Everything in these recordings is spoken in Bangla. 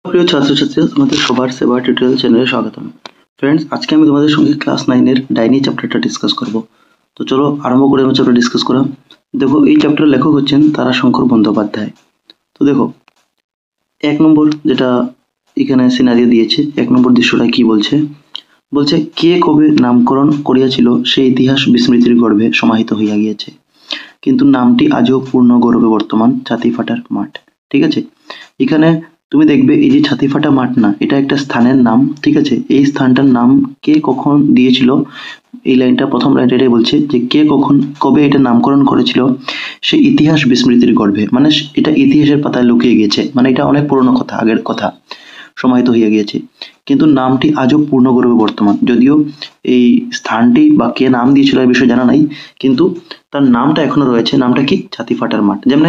প্রিয় ছাত্রছাত্রীরা, তোমাদের সবার সেবা টিউটোরিয়াল চ্যানেলে স্বাগতম। ফ্রেন্ডস, আজকে আমি তোমাদের সঙ্গে ক্লাস 9 এর ডাইনি চ্যাপ্টারটা ডিসকাস করব। তো চলো আরম্ভ করে আমি চ্যাপ্টার ডিসকাস করা। দেখো, এই চ্যাপ্টারের লেখক হচ্ছেন তারাশঙ্কর বন্দ্যোপাধ্যায়। তো দেখো, 1 নম্বর যেটা এখানে সিনারিও দিয়েছে, 1 নম্বর দৃশ্যটা কি বলছে, বলছে কে কবে নামকরণ করিয়াছিল সেই ইতিহাস বিস্মৃতির গর্ভে সমাহিত হইয়া গিয়েছে, কিন্তু নামটি আজও পূর্ণ গৌরবে বর্তমান, ছাতিফাটার মাঠ। ঠিক আছে, এখানে তুমি দেখবে এই যে ছাতিফাটা মাঠ না, এটা একটা স্থানের নাম। ঠিক আছে, এই স্থানটার নাম কে কখন দিয়েছিল, এই লাইনটা প্রথম লাইনটা এটাই বলছে যে কে কখন কবে এটা নামকরণ করেছিল সে ইতিহাস বিস্মৃতির গর্ভে, মানে এটা ইতিহাসের পাতায় লুকিয়ে গিয়েছে, মানে এটা অনেক পুরনো কথা, আগের কথা, সমাহিত হইয়া গিয়েছে, কিন্তু নামটি আজও পূর্ণ গৌরবে বর্তমান। যদিও এই স্থানটি বা কে নাম দিয়েছিল এই বিষয়ে জানা নাই, কিন্তু তার নামটা এখনো রয়েছে। নামটা কি? ছাতিফাটার মাঠ। যেমন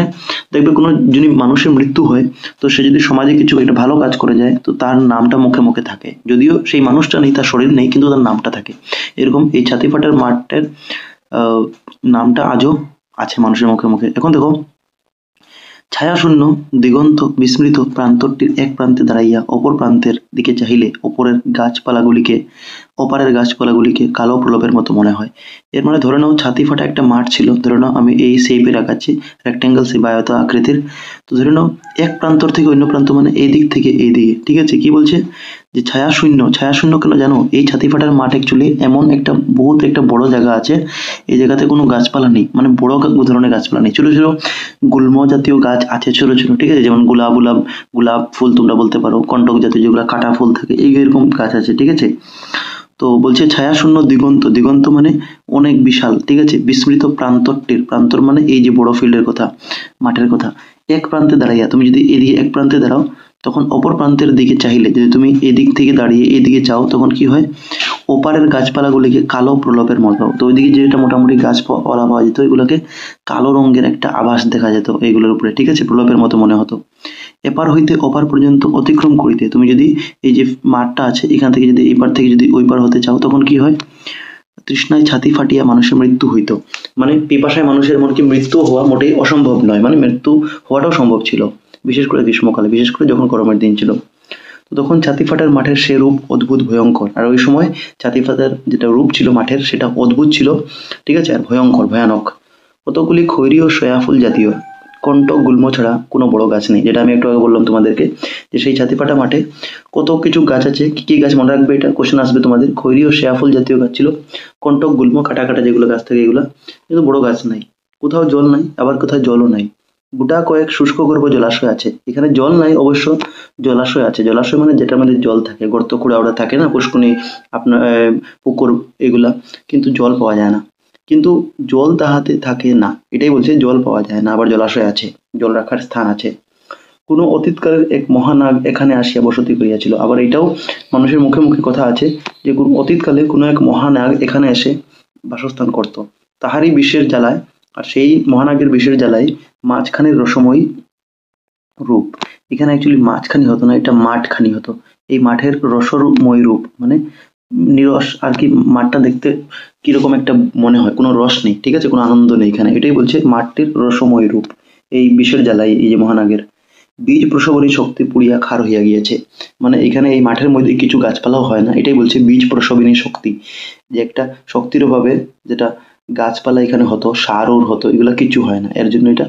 দেখবে কোনো যদি মানুষের মৃত্যু হয়, তো সে যদি সমাজে কিছু একটা ভালো কাজ করে যায়, তো তার নামটা মুখে মুখে থাকে, যদিও সেই মানুষটা নেই, তার শরীর নেই, কিন্তু তার নামটা থাকে। এরকম এই ছাতিফাটার মাঠের নামটা আজও আছে মানুষের মুখে মুখে। এখন দেখো, ছায়াশূন্য দিগন্ত বিস্মৃত প্রান্তরটির এক প্রান্তে দাঁড়াইয়া অপর প্রান্তের দিকে চাহিলে ওপারের গাছপালাগুলিকে কালো প্রলেপের মতো মনে হয়। এর মানে ধরে নাও ছাতি ফাটা একটা মাঠ ছিল, ধরে নাও আমি এই শেপে রাখাচ্ছি, রেক্ট্যাঙ্গেল শেপ, আয়ত আকৃতির। তো ধরে নাও এক প্রান্তর থেকে অন্য প্রান্ত, মানে এই দিক থেকে এই দিকে। ঠিক আছে, কি বলছে যে ছায়াশূন্য কেন জানো? এই ছাতিফাটার মাঠ অ্যাকচুয়ালি এমন একটা বহুত একটা বড় জায়গা আছে, এই জায়গাতে কোনো গাছপালা নেই, মানে বড় ধরনের গাছপালা নেই, ছোট ছোট গুল্ম জাতীয় গাছ আছে, ছোট ছোট। ঠিক আছে, যেমন গোলাপ ফুল তোমরা বলতে পারো, কন্টক জাতীয় যেগুলো কাটা ফুল থাকে, এই এরকম গাছ আছে। ঠিক আছে, তো বলছে ছায়াশূন্য দিগন্ত মানে অনেক বিশাল। ঠিক আছে, বিস্মৃত প্রান্তর মানে এই যে বড় ফিল্ডের কথা, মাঠের কথা। এক প্রান্তে দাঁড়াইয়া, তুমি যদি এদিকে এক প্রান্তে দাঁড়াও, তখন অপর প্রান্তের দিকে চাইলে, যদি তুমি এদিক থেকে দাঁড়িয়ে এদিকে যাও, তখন কি হয়? ওপারের গাছপালাগুলিকে কালো প্রলেপের মতো। তো ওইদিকে যেটা মোটামুটি গাছপালা পাওয়া যেত, এগুলোকে কালো রঙের একটা আভাস দেখা যেত এইগুলোর উপরে। ঠিক আছে, প্রলেপের মতো মনে হতো। এপার হইতে ওপার পর্যন্ত অতিক্রম করিতে, তুমি যদি এই যে মাঠটা আছে, এখান থেকে যদি এপার থেকে যদি ওই পার হতে চাও, তখন কি হয়? তৃষ্ণায় ছাতি ফাটিয়া মানুষের মৃত্যু হইত। মানে পিপাসায় মানুষের এমনকি মৃত্যু হওয়া মোটেই অসম্ভব নয়, মানে মৃত্যু হওয়াটাও সম্ভব ছিল, বিশেষ করে গ্রীষ্মকালে, বিশেষ করে যখন গরমের দিন ছিল। তো তখন ছাতিফাটার মাঠের সে রূপ অদ্ভুত ভয়ঙ্কর। আর ওই সময় ছাতিফাটার যেটা রূপ ছিল মাঠের, সেটা অদ্ভুত ছিল। ঠিক আছে, আর ভয়ঙ্কর, ভয়ানক। কতগুলি খৈরী ও সয়াফুল জাতীয় কন্টক গুল্ম ছাড়া কোনো বড় গাছ নেই, যেটা আমি একটু আগে বললাম তোমাদেরকে, যে সেই ছাতিফাটা মাঠে কত কিছু গাছ আছে। কি কি গাছ মনে রাখবে, এটা কোশ্চেন আসবে তোমাদের। খৈরী ও সয়াফুল জাতীয় গাছ ছিল, কন্টক গুল্ম কাটা কাটা যেগুলো গাছ থাকে এগুলা, কিন্তু বড় গাছ নাই। কোথাও জল নাই, আবার কোথাও জলও নাই। গোটা কয়েক শুষ্ক গর্ভ জলাশয় আছে। এখানে জল নাই অবশ্য, জলাশয় আছে। জলাশয় মানে যেটার মধ্যে জল থাকে, গর্ত খুঁড়া ওরা থাকে না, পুষ্কুনি, আপনার পুকুর, এগুলা, কিন্তু জল পাওয়া যায় না। কিন্তু জল তাহাতে থাকে না, এটাই বলছে, জল পাওয়া যায় না, আবার জলাশয় আছে, জল রাখার স্থান আছে। কোনো অতীতকালের এক মহানাগ এখানে আসিয়া বসতি করিয়াছিল। আবার এটাও মানুষের মুখে মুখে কথা আছে যে কোন অতীতকালে কোনো এক মহানাগ এখানে এসে বাসস্থান করত, তাহারই বিষের জ্বালায়, আর সেই মহানাগের বিষের জ্বালায় মাঝখানের রসময়ী রূপ। এখানে অ্যাকচুয়ালি মাঝখানি হতো না, এটা মাঠখানি হতো। এই মাঠের রসময় রূপ মানে নিরস আর কি, মাঠটা দেখতে কিরকম একটা মনে হয়, কোনো রস নেই। ঠিক আছে, কোনো আনন্দ নেই এখানে, এটাই বলছে মাঠটির রসময় রূপ। এই বিষের জ্বালাই, এই যে মহানাগের বীজ প্রসবনী শক্তি পুড়িয়া ক্ষার হইয়া গিয়েছে। মানে এখানে এই মাঠের মধ্যে কিছু গাছপালাও হয় না, এটাই বলছে বীজ প্রসবিনী শক্তি, যে একটা শক্তির অভাবে যেটা গাছপালা এখানে হতো, সার হতো, এগুলা কিছু হয় না, এর জন্য এটা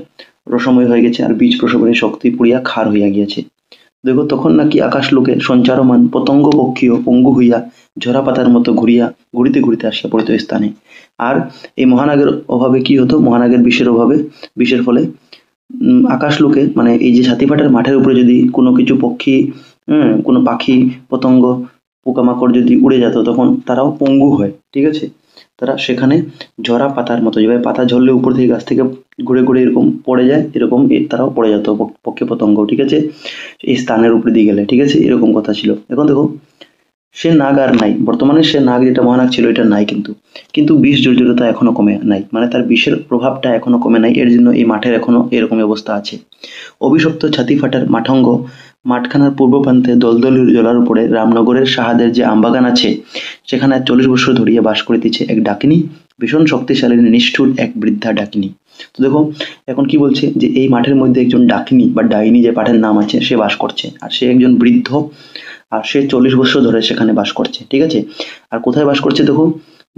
রসময় হয়ে গেছে, আর বীজ প্রসবনী শক্তি পুড়িয়া ক্ষার হইয়া গিয়েছে। দেখো, তখন নাকি আকাশ লোকে সঞ্চারমান পতঙ্গ পক্ষীয় পঙ্গু হইয়া ঝরা পাতার মতো ঘুরিতে ঘুরিতে আসিয়া পড়িত স্থানে। আর এই মহানাগের অভাবে কি হতো? মহানাগের বিষের অভাবে, বিষের ফলে আকাশ লোকে, মানে এই যে ছাতিফাটার মাঠের উপরে যদি কোনো কিছু পক্ষী, কোনো পাখি, পতঙ্গ, পোকামাকড় যদি উড়ে যেত, তখন তারাও পঙ্গু হয়। ঠিক আছে, তারা সেখানে ঝরা পাতার মতো, যেভাবে পাতা ঝরলে উপর থেকে গাছ থেকে ঘুরে ঘুরে এরকম পড়ে যায়, এরকম তারাও পড়ে যেত, পক্ষী পতঙ্গ। ঠিক আছে, এই স্থানের উপরে দিয়ে গেলে। ঠিক আছে, এরকম কথা ছিল। এখন দেখো, সে নাগ আর নাই, বর্তমানে সে নাগ যেটা মহানাগ ছিল এটা নাই, কিন্তু বিষ জর্জরতা এখনো কমে নাই, মানে তার বিষের প্রভাবটা এখনো কমে নাই, এর জন্য এই মাঠের এখনো এরকম অবস্থা আছে। অভিশপ্ত ছাতিফাটার মাঠঙ্গ মাঠখানার পূর্ব প্রান্তে দলদল জলার উপরে রামনগরের সাহাদের যে আমবাগান আছে, সেখানে 40 বছর ধরিয়া বাস করিতেছে এক ডাকিনী, ভীষণ শক্তিশালী নিষ্ঠুর এক বৃদ্ধা ডাকিনী। তো দেখো এখন কি বলছে যে এই মাঠের মধ্যে একজন ডাকিনী বা ডাইনি যে পাঠের নাম আছে সে বাস করছে, আর সে একজন বৃদ্ধ, আর সে 40 বছর ধরে সেখানে বাস করছে। ঠিক আছে, আর কোথায় বাস করছে দেখো,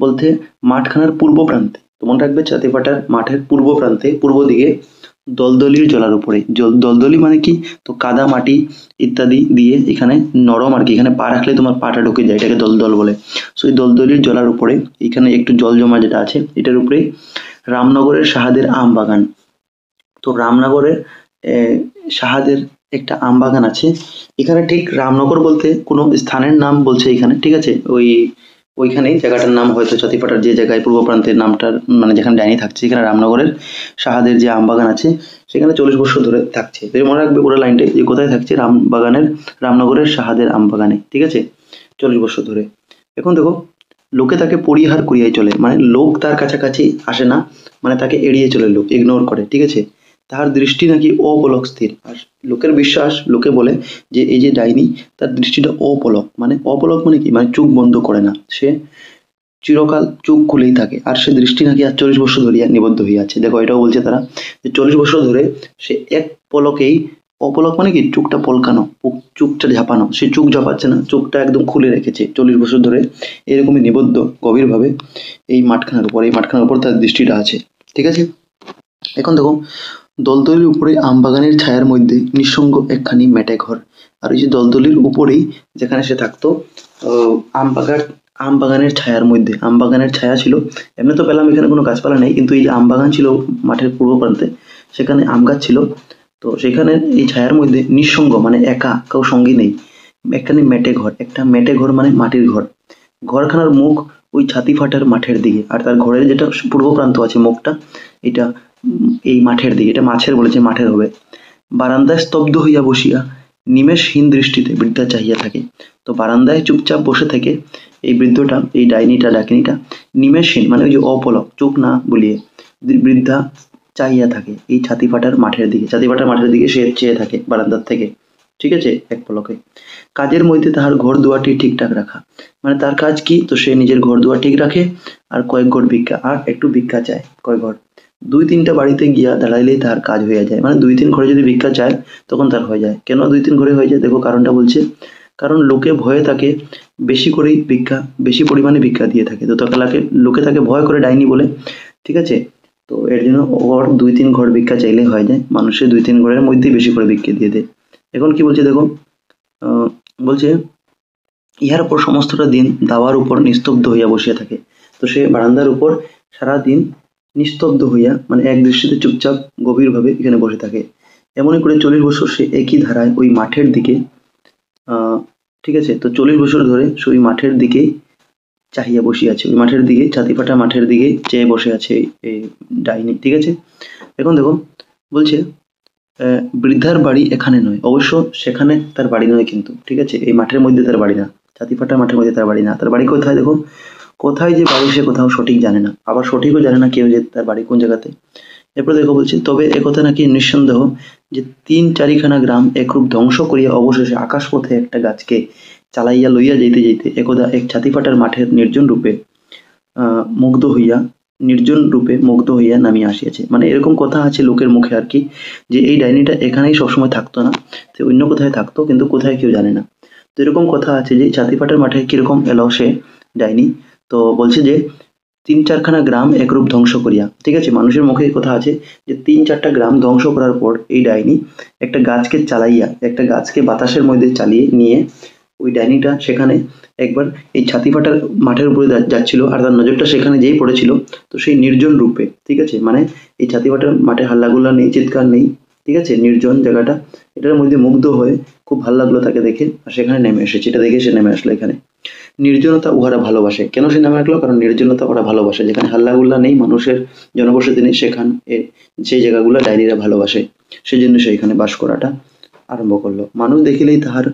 বলতে মাঠখানার পূর্ব প্রান্তে। তো মনে রাখবে চাঁদিপাটার মাঠের পূর্ব প্রান্তে, পূর্ব দিকে দলদলির জলার উপরে। দলদলি মানে কি, তো কাদা মাটি ইত্যাদি দিয়ে এখানে নরম আর কি, এখানে পা রাখলে তোমার পাটা ঢুকে যায়, এটাকে দলদল বলে। সো এই দলদলির জলার উপরে এখানে একটু জল জমা যেটা আছে এটার উপরে রামনগরের সাহাদের আম বাগান। তো রামনগরের সাহাদের একটা আম বাগান আছে এখানে। ঠিক রামনগর বলতে কোনো স্থানের নাম বলছে এখানে, ঠিক আছে, ওইখানেই জায়গাটার নাম হয়তো চাঁদিপাটার যে জায়গায় পূর্ব প্রান্তের নামটার মানে যেখানে ডাইনি থাকছে, এখানে রামনগরের সাহাদের যে আম বাগান আছে সেখানে 40 বছর ধরে থাকছে। তো মনে রাখবে পুরো লাইনটা যে কোথায় থাকছে, রামনগরের সাহাদের আম বাগানে, ঠিক আছে, 40 বছর ধরে। এখন দেখো লোকে তাকে পরিহার করিয়াই চলে, মানে লোক তার কাছাকাছি আসে না, মানে তাকে এড়িয়ে চলে, লোক ইগনোর করে। ঠিক আছে, তাহার দৃষ্টি নাকি অপলক স্থির। আর লোকের বিশ্বাস, লোকে বলে যে এই যে ডাইনি তার দৃষ্টিটা অপলক, মানে অপলক মানে কি, মানে চোখ বন্ধ করে না, সে চিরকাল চোখ খুলেই থাকে, আর সে দৃষ্টি নাকি আর 40 বছর ধরিয়া নিবদ্ধ হইয়া আছে। দেখো এটাও বলছে তারা যে 40 বছর ধরে সে এক পলকেই, অপলক মানে কি চোখটা পলকানো, চোখটা ঝাপানো, সে চোখ ঝাপাচ্ছে না, চোখটা একদম খুলে রেখেছে 40 বছর ধরে, এরকমই নিবদ্ধ গভীরভাবে এই মাঠখানার উপর, এই মাঠখানার উপর তার দৃষ্টিটা আছে। ঠিক আছে, এখন দেখো দলদলির উপরে আমবাগানের ছায়ার মধ্যে নিঃসঙ্গ একখানি মেটে ঘর। আর ওই যে দলদলির উপরেই যেখানে সে থাকতো, আমবাগান, আমবাগানের ছায়ার মধ্যে, আমবাগানের ছায়া ছিল। এমনি তো পেলাম এখানে কোনো গাছপালা নেই, কিন্তু এই যে আমবাগান ছিল মাঠের পূর্ব প্রান্তে, সেখানে আম গাছ ছিল। তো সেখানে এই ছায়ার মধ্যে নিঃসঙ্গ মানে একা, কেউ সঙ্গী নেই, একখানি মেটে ঘর। একটা মেটে ঘর মানে মাটির ঘর। ঘরখানার মুখ ওই ছাতি ফাটার মাঠের দিকে, আর তার ঘরের যেটা পূর্ব প্রান্ত আছে মুখটা, এটা এই মাঠের দিকে, এটা মাছের বলেছে, মাঠের হবে। বারান্দায় স্তব্ধ হইয়া বসিয়া নিমেষহীন দৃষ্টিতে বৃদ্ধা চাহিয়া থাকে। তো বারান্দায় চুপচাপ বসে থেকে এই বৃদ্ধটা, এই ডাইনিটা, ডাকিনিটা নিমেষহীন মানে ওই যে অপলক, চোখ না বুলিয়ে বৃদ্ধা চাহিয়া থাকে এই ছাতি ফাটার মাঠের দিকে। ছাতি ফাটার মাঠের দিকে সে চেয়ে থাকে বারান্দার থেকে, ঠিক আছে, এক পলকে। কাজের মধ্যে তাহার ঘর দুয়ারটি ঠিকঠাক রাখা, মানে তার কাজ কি, তো সে নিজের ঘর দুয়ার ঠিক রাখে, আর কয়েক ঘর ভিক্ষা, আর একটু ভিক্ষা চায়, কয়েক ঘর, 2-3টা বাড়িতে গিয়া দাঁড়াইলেই তার কাজ হইয়া যায়। মানে 2-3 ঘরে যদি ভিক্ষা চায় তখন তার হয়ে যায়। কেন 2-3 ঘরে হয়ে যায়, দেখো কারণটা বলছে, কারণ লোকে ভয়ে তাকে বেশি করেই ভিক্ষা, বেশি পরিমাণে ভিক্ষা দিয়ে থাকে। তো তাকে লোকে তাকে ভয় করে ডাইনি বলে, ঠিক আছে। তো এর জন্য ওর 2-3 ঘর ভিক্ষা চাইলে হয়ে যায়, মানুষের 2-3 ঘরের মধ্যেই বেশি করে ভিক্ষা দিয়ে দেয়। এখন কি বলছে দেখো, বলছে ইহার উপর সমস্তটা দিন দাওয়ার উপর নিস্তব্ধ হইয়া বসিয়া থাকে। তো সে বারান্দার উপর সারা দিন নিস্তব্ধ হইয়া মানে এক দৃষ্টিতে চুপচাপ গভীরভাবে এখানে বসে থাকে। এমনই করে 40 বছর সে একই ধারায় ওই মাঠের দিকে, ঠিক আছে, তো 40 বছর ধরে সে ওই মাঠের দিকেই চাহিয়া বসিয়া আছে, ওই মাঠের দিকে, ছাতি ফাটা মাঠের দিকে চেয়ে বসে আছে এই ডাইনি। ঠিক আছে, এখন দেখো বলছে বৃদ্ধার বাড়ি এখানে নয়, অবশ্য সেখানে তার বাড়ি নয় কিন্তু, ঠিক আছে, এই মাঠের মধ্যে তার বাড়ি না, ছাতি ফাটা মাঠের মধ্যে তার বাড়ি না। তার বাড়ি কোথায় দেখো, কোথায় যে বাড়ি সে কোথাও সঠিক জানে না, আবার সঠিকও জানে না কেউ যে তার বাড়ি কোন জায়গাতে। এরপর দেখো বলছে, তবে একথা নাকি নিঃসন্দেহ যে 3-4খানা গ্রাম একরূপ ধ্বংস করিয়া অবশেষে আকাশপথে একটা গাছকে চালাইয়া লইয়া যাইতে যাইতে একদা এক ছাতি ফাটার মাঠের নির্জন রূপে মুগ্ধ হইয়া নামিয়া আসিয়াছে। মানে এরকম কথা আছে লোকের মুখে আর কি, যে এই ডাইনিটা এখানেই সবসময় থাকতো না, সে অন্য কোথায় থাকতো, কিন্তু কোথায় কেউ জানে না। তো এরকম কথা আছে যে ছাতি ফাটার মাঠে কিরকম এলো সে ডাইনি। তো বলছে যে 3-4খানা গ্রাম একরূপ ধ্বংস করিয়া, ঠিক আছে, মানুষের মুখে কথা আছে যে 3-4টা গ্রাম ধ্বংস করার পর এই ডাইনি একটা গাছকে চালাইয়া, একটা গাছকে বাতাসের মধ্যে চালিয়ে নিয়ে ওই ডাইনিটা সেখানে একবার এই ছাতি ফাটার মাঠের উপরে যাচ্ছিল, আর তার নজরটা সেখানে যেই পড়েছিল, তো সেই নির্জন রূপে, ঠিক আছে, মানে এই ছাতি ফাটার মাঠে হাল্লাগুল্লা নেই, চিৎকার নেই, ঠিক আছে, নির্জন জায়গাটা, এটার মধ্যে মুগ্ধ হয়ে খুব ভালো লাগলো তাকে দেখে, আর সেখানে নেমে এসেছে, এটা দেখে সে নেমে আসলো এখানে। নির্জনতা উহারা ভালোবাসে, কেন সে নামে রাখলো, কারণ নির্জনতা ওরা ভালোবাসে, যেখানে হাল্লাগুল্লা নেই, মানুষের জনবসতি নেই, সেই জায়গাগুলো ডাইনিরা ভালোবাসে, সেজন্য সে এখানে বাস করাটা আরম্ভ করলো। মানুষ দেখিলেই তাহার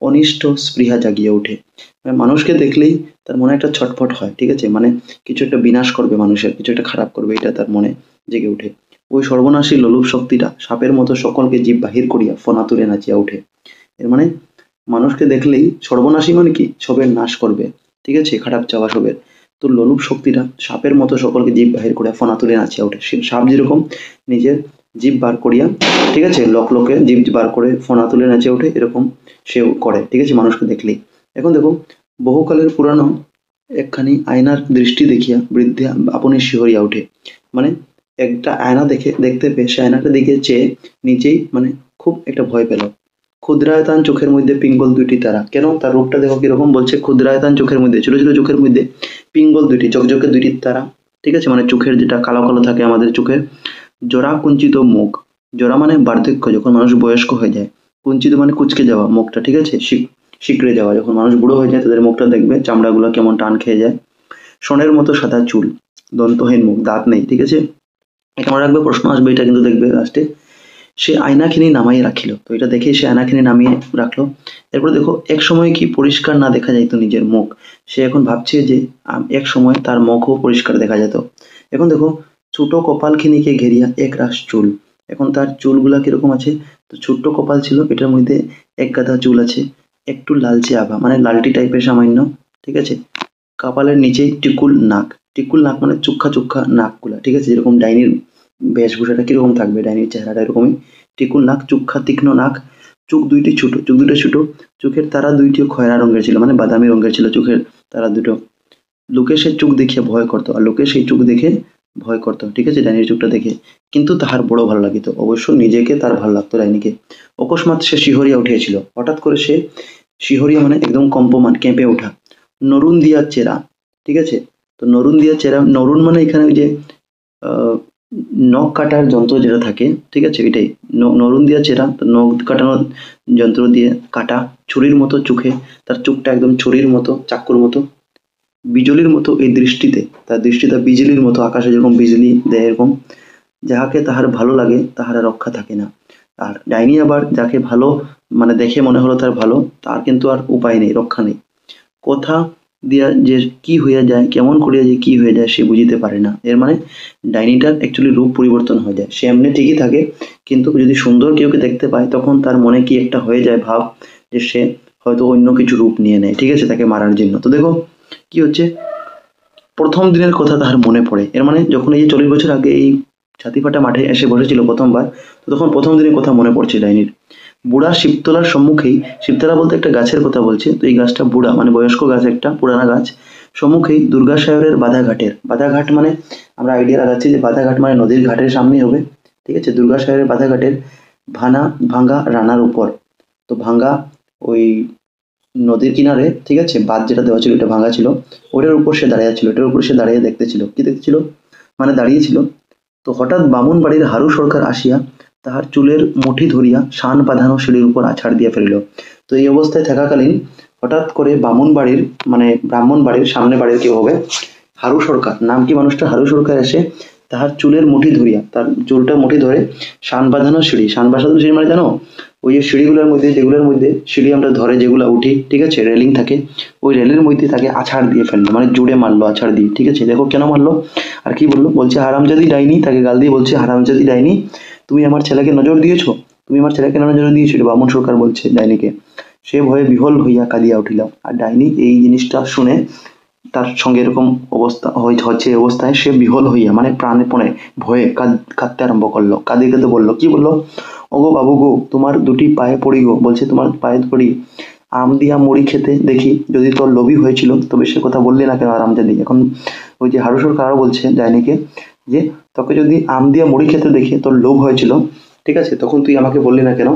অনিষ্ট স্পৃহা জাগিয়ে ওঠে, মানে মানুষকে দেখলেই তার মনে একটা ছটফট হয়, ঠিক আছে, মানে কিছু একটা বিনাশ করবে, মানুষের কিছু একটা খারাপ করবে, এটা তার মনে জেগে ওঠে। ওই সর্বনাশী লোলুপ শক্তিটা সাপের মতো সকলকে জীব বাহির করিয়া ফনা তুলে নাচিয়া ওঠে। এর মানে মানুষকে দেখলেই সর্বনাশী মানে কি, সবের নাশ করবে, ঠিক আছে, খারাপ চাওয়া সবের। তো লোলুপ শক্তিটা সাপের মতো সকলকে জীব বাহির করে ফনা তুলে নাচিয়া ওঠে। সাপ যেরকম নিজের জীব বার করিয়া, ঠিক আছে, লোকে জীব বার করে ফনা তুলে নাচিয়ে ওঠে, এরকম সেও করে, ঠিক আছে, মানুষকে দেখলেই। এখন দেখো, বহুকালের পুরানো একখানি আয়নার দৃষ্টি দেখিয়া বৃদ্ধা আপনি শিহরিয়া ওঠে। মানে একটা আয়না দেখতে পেয়ে সে আয়নাটার দিকে চেয়ে নিজেই মানে খুব একটা ভয় পেল। ক্ষুদ্রায়তান চোখের মধ্যে পিঙ্গল দুইটি তারা। কেন? তার রূপটা দেখো কিরকম, বলছে ক্ষুদ্রায়তান চোখের মধ্যে, ছোট ছোট চোখের মধ্যে পিঙ্গল দুইটি, ঝকঝকে দুইটি তারা, ঠিক আছে, মানে চোখের যেটা কালো কালো থাকে আমাদের চোখের। জরা কুঞ্চিত মুখ, জরা মানে বার্ধক্য, যখন মানুষ বয়স্ক হয়ে যায়। কুঞ্চিত মানে কুচকে যাওয়া মুখটা, ঠিক আছে, শিকড়ে যাওয়া, যখন মানুষ বুড়ো হয়ে যায় তাদের মুখটা দেখবে চামড়াগুলো কেমন টান খেয়ে যায়। সোনের মতো সাদা চুল, দন্তহীন মুখ, দাঁত নেই, ঠিক আছে। এটা মনে রাখবে, প্রশ্ন আসবে এটা কিন্তু, দেখবে লাস্টে। সে আয়নাখানি নামাইয়া রাখিল, তো এটা দেখে সে আয়নাখানি নামিয়ে রাখলো। এরপর দেখো, এক সময় কি পরিষ্কার না দেখা যাইতো নিজের মুখ, সে এখন ভাবছে যে এক সময় তার মুখও পরিষ্কার দেখা যেত। এখন দেখো, ছোট কপালখিনিকে ঘেরিয়া এক রাশ চুল। এখন তার চুলগুলা কিরকম আছে, তো ছোট্ট কপাল ছিল, এটার মধ্যে এক গাদা চুল আছে, একটু লালচে আভা, মানে লালটি টাইপের সামান্য, ঠিক আছে। কপালের নিচেই টিকুল নাক, টিকুল নাক মানে চুক্ষা চুক্ষা নাকগুলা, ঠিক আছে, যেরকম ডাইনির বেশভূষাটা কিরকম থাকবে, ডাইনির চেহারাটা এরকমই, টিকুল নাক, চুক্ষা তীক্ষ্ণ নাক, চোখ দুইটি ছোট, চোখ দুটো ছোট, চোখের তারা দুইটিও খয়রা রঙের ছিল, মানে বাদামি রঙের ছিল চোখের তারা দুটো। লোকে সে চোখ দেখিয়া ভয় করতো, আর লোকে সেই চোখ দেখে ভয় করতো, ঠিক আছে, ডাইনির চোখটা দেখে। কিন্তু তাহার বড় ভালো লাগিত, অবশ্য নিজেকে তার ভালো লাগতো ডাইনিকে। অকস্মাৎ সে শিহরিয়া উঠিয়াছিল, হঠাৎ করে সে শিহরিয়া মানে একদম কম্পমান, কেঁপে ওঠা। নরুন দিয়া চেরা, ঠিক আছে, তো নরুন দিয়া চেরা, নরুন মানে এখানে ওই যে আহ, নখ কাটার যন্ত্র যেটা থাকে, ঠিক আছে, এটাই নরুন দিয়া চেরা, তো নখ কাটানোর যন্ত্র দিয়ে কাটা, ছুরির মতো চোখে, তার চোখটা একদম ছুরির মতো, চাকুর মতো, বিজলির মতো এই দৃষ্টিতে, তার দৃষ্টিটা বিজলির মতো, আকাশে যেরকম বিজলি দেয় এরকম। যাহাকে তাহার ভালো লাগে তাহার রক্ষা থাকে না। আর ডাইনি আবার যাকে ভালো, মানে দেখে মনে হলো তার ভালো, তার কিন্তু আর উপায় নেই, রক্ষা নেই। কথা দিয়া যে কি হইয়া যায়, কেমন করিয়া যে কি হয়ে যায় সে বুঝিতে পারে না। এর মানে ডাইনিটার অ্যাকচুয়ালি রূপ পরিবর্তন হয়ে যায়, সে এমনি ঠিকই থাকে, কিন্তু যদি সুন্দর কেউকে দেখতে পায় তখন তার মনে কি একটা হয়ে যায় ভাব, যে সে হয়তো অন্য কিছু রূপ নিয়ে নেয়, ঠিক আছে, তাকে মারার জন্য। তো দেখো কি হচ্ছে, প্রথম দিনের কথা তাহার মনে পড়ে। এর মানে যখন এই যে 40 বছর আগে এই ছাতিফাটা মাঠে এসে বসেছিল প্রথমবার, তো তখন প্রথম দিনের কথা মনে পড়ছে ডাইনির। বুড়া শিবতলার সম্মুখেই, শিবতলা বলতে একটা গাছের কথা বলছে, তো এই গাছটা বুড়া মানে বয়স্ক গাছ, একটা পুরানা গাছ। সম্মুখেই দুর্গাসাগরের বাধাঘাটের, বাধাঘাট মানে আমরা আইডিয়া লাগাচ্ছি যে বাধাঘাট মানে নদীর ঘাটের সামনেই হবে, ঠিক আছে, দুর্গাসাগরের বাধাঘাটের ভাঙা রানার উপর, তো ভাঙা ওই নদীর কিনারে, ঠিক আছে, বাঁধ যেটা দেওয়া ছিল এটা ভাঙা ছিল, ওটার উপর সে দাঁড়িয়ে ছিল, ওটার উপর সে দাঁড়িয়ে দেখতেছিল, কি দেখতেছিল, মানে দাঁড়িয়েছিল। তো হঠাৎ বামুন বাড়ির হারু সরকার আসিয়া তাহার চুলের মুঠি ধরিয়া শান বাঁধানো সিঁড়ির উপর আছাড় দিয়া ফেলিল। তো এই অবস্থায় থাকাকালীন হঠাৎ করে বামুন বাড়ির, মানে ব্রাহ্মণ বাড়ির সামনে বাড়ির কেউ হবে, হারু সরকার নাম কি মানুষটা, হারু সরকার এসে তাহার চুলের মুঠি ধরিয়া, তার চুলটা মুঠি ধরে শান বাঁধানো সিঁড়ি, শান বাঁধানো সিঁড়ি মানে জানো, ওই যে সিঁড়িগুলোর মধ্যে, যেগুলোর মধ্যে সিঁড়ি আমরা ধরে যেগুলো উঠি, ঠিক আছে, রেলিং থাকে, ওই রেলের মধ্যে তাকে আছাড় দিয়ে ফেললো, মানে জুড়ে মারলো আছাড় দিয়ে, ঠিক আছে। দেখো কেন মারলো, আর কি বললো, বলছে হারামজাদি ডাইনি, তাকে গাল দিয়ে বলছে হারামজাদি ডাইনি, তুমি আমার ছেলেকে নজর দিয়েছো, তুমি আমার ছেলেকে নজর দিয়েছো, এটা বামুন সরকার বলছে ডাইনিকে। সে ভয়ে বিহল হইয়া কাঁদিয়া উঠিল। আর ডাইনি এই জিনিসটা শুনে, তার সঙ্গে এরকম অবস্থা হচ্ছে, এই অবস্থায় সে বিহল হইয়া মানে প্রাণপণে ভয়ে কাঁদতে আরম্ভ করলো, কাঁদে কাঁদে বললো, কি বললো, ওগো বাবু গো, তোমার দুটি পায়ে পড়ি গো, বলছে তোমার পায়ে পড়ি, আম দিয়া মুড়ি খেতে দেখি, যদি তোর লোভী হয়েছিল তবে সে কথা বললি না কেন আরামজাদি। এখন ওই যে হারু সরকার আরো বলছে ডাইনিকে যে তোকে যদি আম দিয়া মুড়ি খেতে দেখে তোর লোভ হয়েছিল, ঠিক আছে, তখন তুই আমাকে বললি না কেন,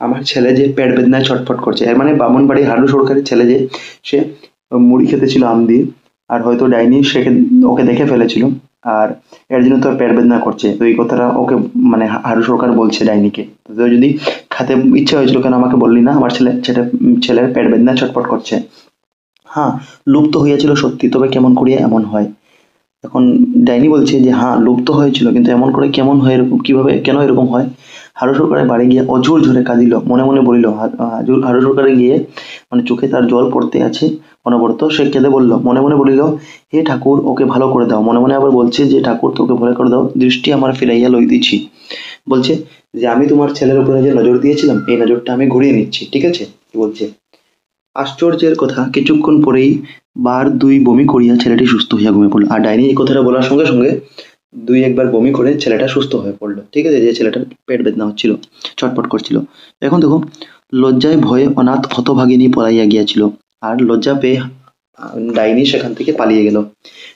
আমার ছেলে যে পেট বেদনায় ছটফট করছে। এর মানে বামুনবাড়ি হারু সরকারের ছেলে যে, সে মুড়ি খেতে ছিল আম দিয়ে, আর হয়তো ডাইনি ওকে দেখে ফেলেছিল, আর এর জন্য তোর পেট বেদনা করছে। তো এই কথাটা ওকে মানে হারু সরকার বলছে ডাইনিকে, তো যদি খেতে ইচ্ছা হয়েছিল কেন আমাকে বললি না, আমার ছেলের পেট বেদনা ছটফট করছে। হ্যাঁ, লুপ্ত হইয়াছিল সত্যি, তবে কেমন করিয়া এমন হয়। এখন ডাইনি বলছে যে হ্যাঁ লুপ্ত হয়েছিল, কিন্তু এমন করে কেমন হয়, এরকম কিভাবে কেন এরকম হয়। হারু সরকারের বাড়ি গিয়ে অঝোর ঝরে কাঁদিল, মনে মনে বলিল, হারু সরকারে গিয়ে মানে চোখে তার জল পড়তে আছে অনবরত, সে কেঁদে বলল, মনে মনে বলিল, হে ঠাকুর ওকে ভালো করে দাও, মনে মনে আবার বলছে যে ঠাকুর তোকে ভালো করে দাও, দৃষ্টি আমার ফিরাইয়া লইতেছি, বলছে যে আমি তোমার ছেলের উপরে যে নজর দিয়েছিলাম এই নজরটা আমি ঘুরিয়ে নিচ্ছি, ঠিক আছে, কি বলছে। আশ্চর্যের কথা, কিছুক্ষণ পরেই বার দুই বমি করিয়া ছেলেটি সুস্থ হইয়া ঘুমিয়ে পড়লো। আর ডাইনি এই কথাটা বলার সঙ্গে সঙ্গে দুই একবার বমি করে ছেলেটা সুস্থ হয়ে পড়লো। ঠিক আছে, যে ছেলেটার পেট বেদনা হচ্ছিল, ছটপট করছিল। এখন দেখো, লজ্জায় ভয়ে অনাথ হতভাগিনী পলাইয়া গিয়াছিল, আর লজ্জা পেয়ে ডাইনি সেখান থেকে পালিয়ে গেল।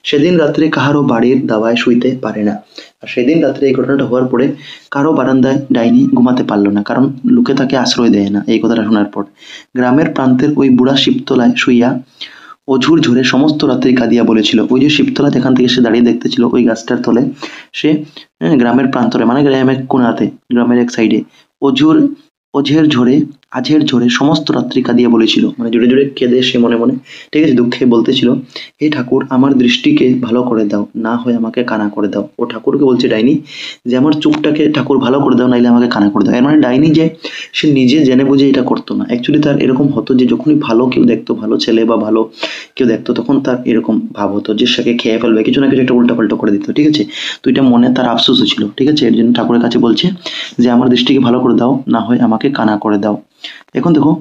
সেদিন রাত্রে কাহারও বাড়ির দাওয়ায় শুইতে পারে না। আর সেদিন রাত্রে এই ঘটনাটা হওয়ার পরে কারো বারান্দায় ডাইনি ঘুমাতে পারলো না, কারণ লোকে তাকে আশ্রয় দেয় না। এই কথাটা শোনার পর গ্রামের প্রান্তের ওই বুড়া শিবতলায় শুইয়া অঝোর ঝরে সমস্ত রাত্রি কাঁদিয়া বলেছিল। ওই যে শিবতলা যেখান থেকে সে দাঁড়িয়ে দেখতেছিল, ওই গাছটার তলে সে গ্রামের প্রান্তরে, মানে গ্রামের কোনাতে, গ্রামের এক সাইডে অঝোর অঝের ঝরে আঝের ঝরে সমস্ত রাত্রি কাঁদিয়া বলেছিল, মানে জোরে জোরে কেঁদে সে মনে মনে, ঠিক আছে, দুঃখে বলতেছিল, হে ঠাকুর, আমার দৃষ্টিকে ভালো করে দাও, না হয় আমাকে কানা করে দাও। ও ঠাকুরকে বলছে ডাইনি যে আমার চোখটাকে ঠাকুর ভালো করে দাও, নাইলে আমাকে কানা করে দাও। এর মানে ডাইনি যে সে নিজে জেনে বুঝে এটা করতো না। অ্যাকচুয়ালি তার এরকম হতো যে যখনই ভালো কেউ দেখতো, ভালো ছেলে বা ভালো কেউ দেখতো, তখন তার এরকম ভাব হতো যে সেকে খেয়ে ফেলবে, কিছু না কিছু একটা উল্টাপাল্টা করে দিত। ঠিক আছে, তো এটা মনে তার আফসোসও ছিল। ঠিক আছে, এর জন্য ঠাকুরের কাছে বলছে যে আমার দৃষ্টিকে ভালো করে দাও, না হয় আমাকে কানা করে দাও। এখন দেখো,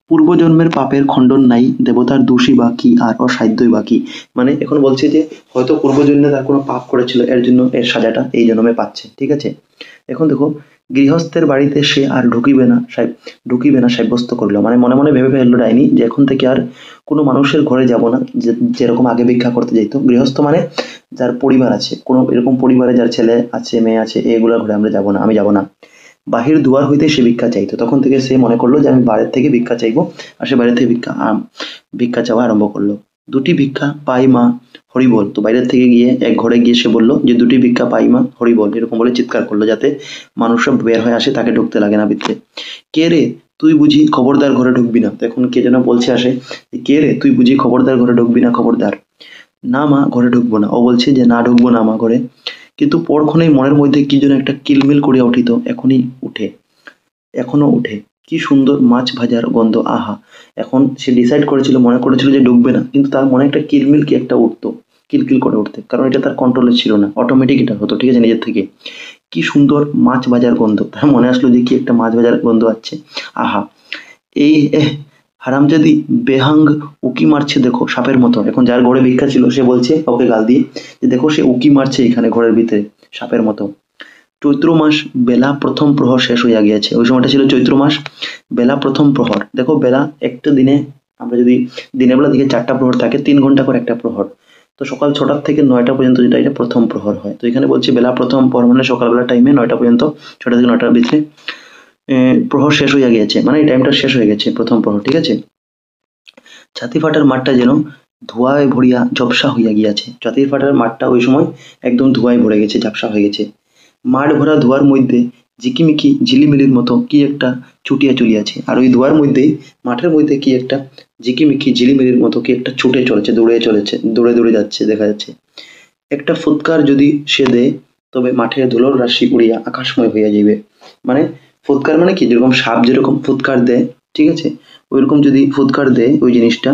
পূর্বজন্মের পাপের খণ্ডন নাই, দেবতার দোষী বাকি আর অসাধ্যই বাকি। মানে এখন বলছে যে হয়তো পূর্বজন্মে তার কোনো পাপ করেছিল, এর জন্য এর সাজাটা এই জন্মে পাচ্ছে। ঠিক আছে, এখন দেখো, গৃহস্থের বাড়িতে সে আর ঢুকিবে না সাব্যস্ত করলো, মানে মনে মনে ভেবে ফেললো ডাইনি যে এখন থেকে আর কোনো মানুষের ঘরে যাব না, যেরকম আগে ভিক্ষা করতে যাইতো। গৃহস্থ মানে যার পরিবার আছে, কোনো এরকম পরিবারে যার ছেলে আছে, মেয়ে আছে, এগুলোর ঘরে আমরা যাব না, আমি যাব না। বাহির দুয়ার হইতে সে ভিক্ষা চাইতো। তখন থেকে সে মনে করলো যে আমি বাইরের থেকে ভিক্ষা চাইবো, আর সে বাইরে থেকে ভিক্ষা চাওয়া আরম্ভ করলো। দুটি ভিক্ষা পাই মা, হরিবল। তো বাইরের থেকে গিয়ে এক ঘরে গিয়ে সে বললো যে দুটি ভিক্ষা পাই মা, হরিবল, এরকম বলে চিৎকার করলো, যাতে মানুষরা বের হয়ে আসে, তাকে ঢুকতে লাগে না ভিতরে। কে রে, তুই বুঝি খবরদার ঘরে ঢুকবি না। তো এখন কে যেন বলছে আসে, কে রে, তুই বুঝি খবরদার ঘরে ঢুকবি না, খবরদার। না মা, ঘরে ঢুকবো না। ও বলছে যে না, ঢুকবো না মা ঘরে। কিন্তু পরক্ষণেই মনের মধ্যে কি যেন একটা কিলমিল করিয়া উঠিত, এখনো উঠে। কি সুন্দর মাছ ভাজার গন্ধ, আহা। এখন সে ডিসাইড করেছিল, মনে করেছিল যে ডুববে না, কিন্তু তার মনে একটা কিলমিল কি একটা উঠতো, কিলকিল করে উঠতে, কারণ এটা তার কন্ট্রোলে ছিল না, অটোমেটিক এটা হতো। ঠিক আছে, নিজের থেকে কি সুন্দর মাছ ভাজার গন্ধ, তার মনে আসলো যে কি একটা মাছ ভাজার গন্ধ আছে, আহা। এই হারামজাদি বেহাঙ্গ উকি মারছে দেখো, সাপের মতো। এখন যার ঘরে ভিক্ষা ছিল সে বলছে ওকে গাল দিয়ে যে দেখো সে উকি মারছে এখানে ঘরের ভিতরে, সাপের মতো। চৈত্র মাস, বেলা প্রথম প্রহর শেষ হইয়া গিয়াছে। ওই সময়টা ছিল চৈত্র মাস, বেলা প্রথম প্রহর। দেখো, বেলা একটা দিনে, আমরা যদি দিনের বেলা দিকে 4টা প্রহর থাকে, 3 ঘন্টা করে একটা প্রহর। তো সকাল 6টা থেকে 9টা পর্যন্ত যেটা, এটা প্রথম প্রহর হয়। তো এখানে বলছে বেলা প্রথম প্রহর, মানে সকালবেলা টাইমে 9টা পর্যন্ত, 6টা থেকে 9টার ভিতরে প্রহর শেষ হইয়া গিয়েছে, মানে এই টাইমটা শেষ হয়ে গেছে, প্রথম প্রহর। ঠিক আছে, ছাতি ফাটার মাঠটা যেন ধোঁয়ায় ভরিয়া ঝপসা হইয়া গিয়াছে। ছাতি ফাটার মাঠটা ওই সময় একদম ধোঁয়ায় ভরে গেছে, ঝাপসা হয়ে গেছে। মাঠ ভরা ধোঁয়ার মধ্যে ঝিকিমিকি ঝিলিমিলির মতো কি একটা ছুটিয়া চলিয়াছে। আর ওই ধোঁয়ার মধ্যেই, মাঠের মধ্যে কি একটা ঝিকিমিকি ঝিলিমিলির মতো কি একটা ছুটে চলেছে, দৌড়ে দৌড়ে যাচ্ছে, দেখা যাচ্ছে। একটা ফুৎকার যদি সে দেয়, তবে মাঠের ধুলোর রাশি উড়িয়া আকাশময় হইয়া যাইবে। মানে ফুৎকার মানে কি, যেরকম সাপ যেরকম ফুৎকার দেয়, ঠিক আছে, ওইরকম যদি ফুৎকার দেয় ওই জিনিসটা,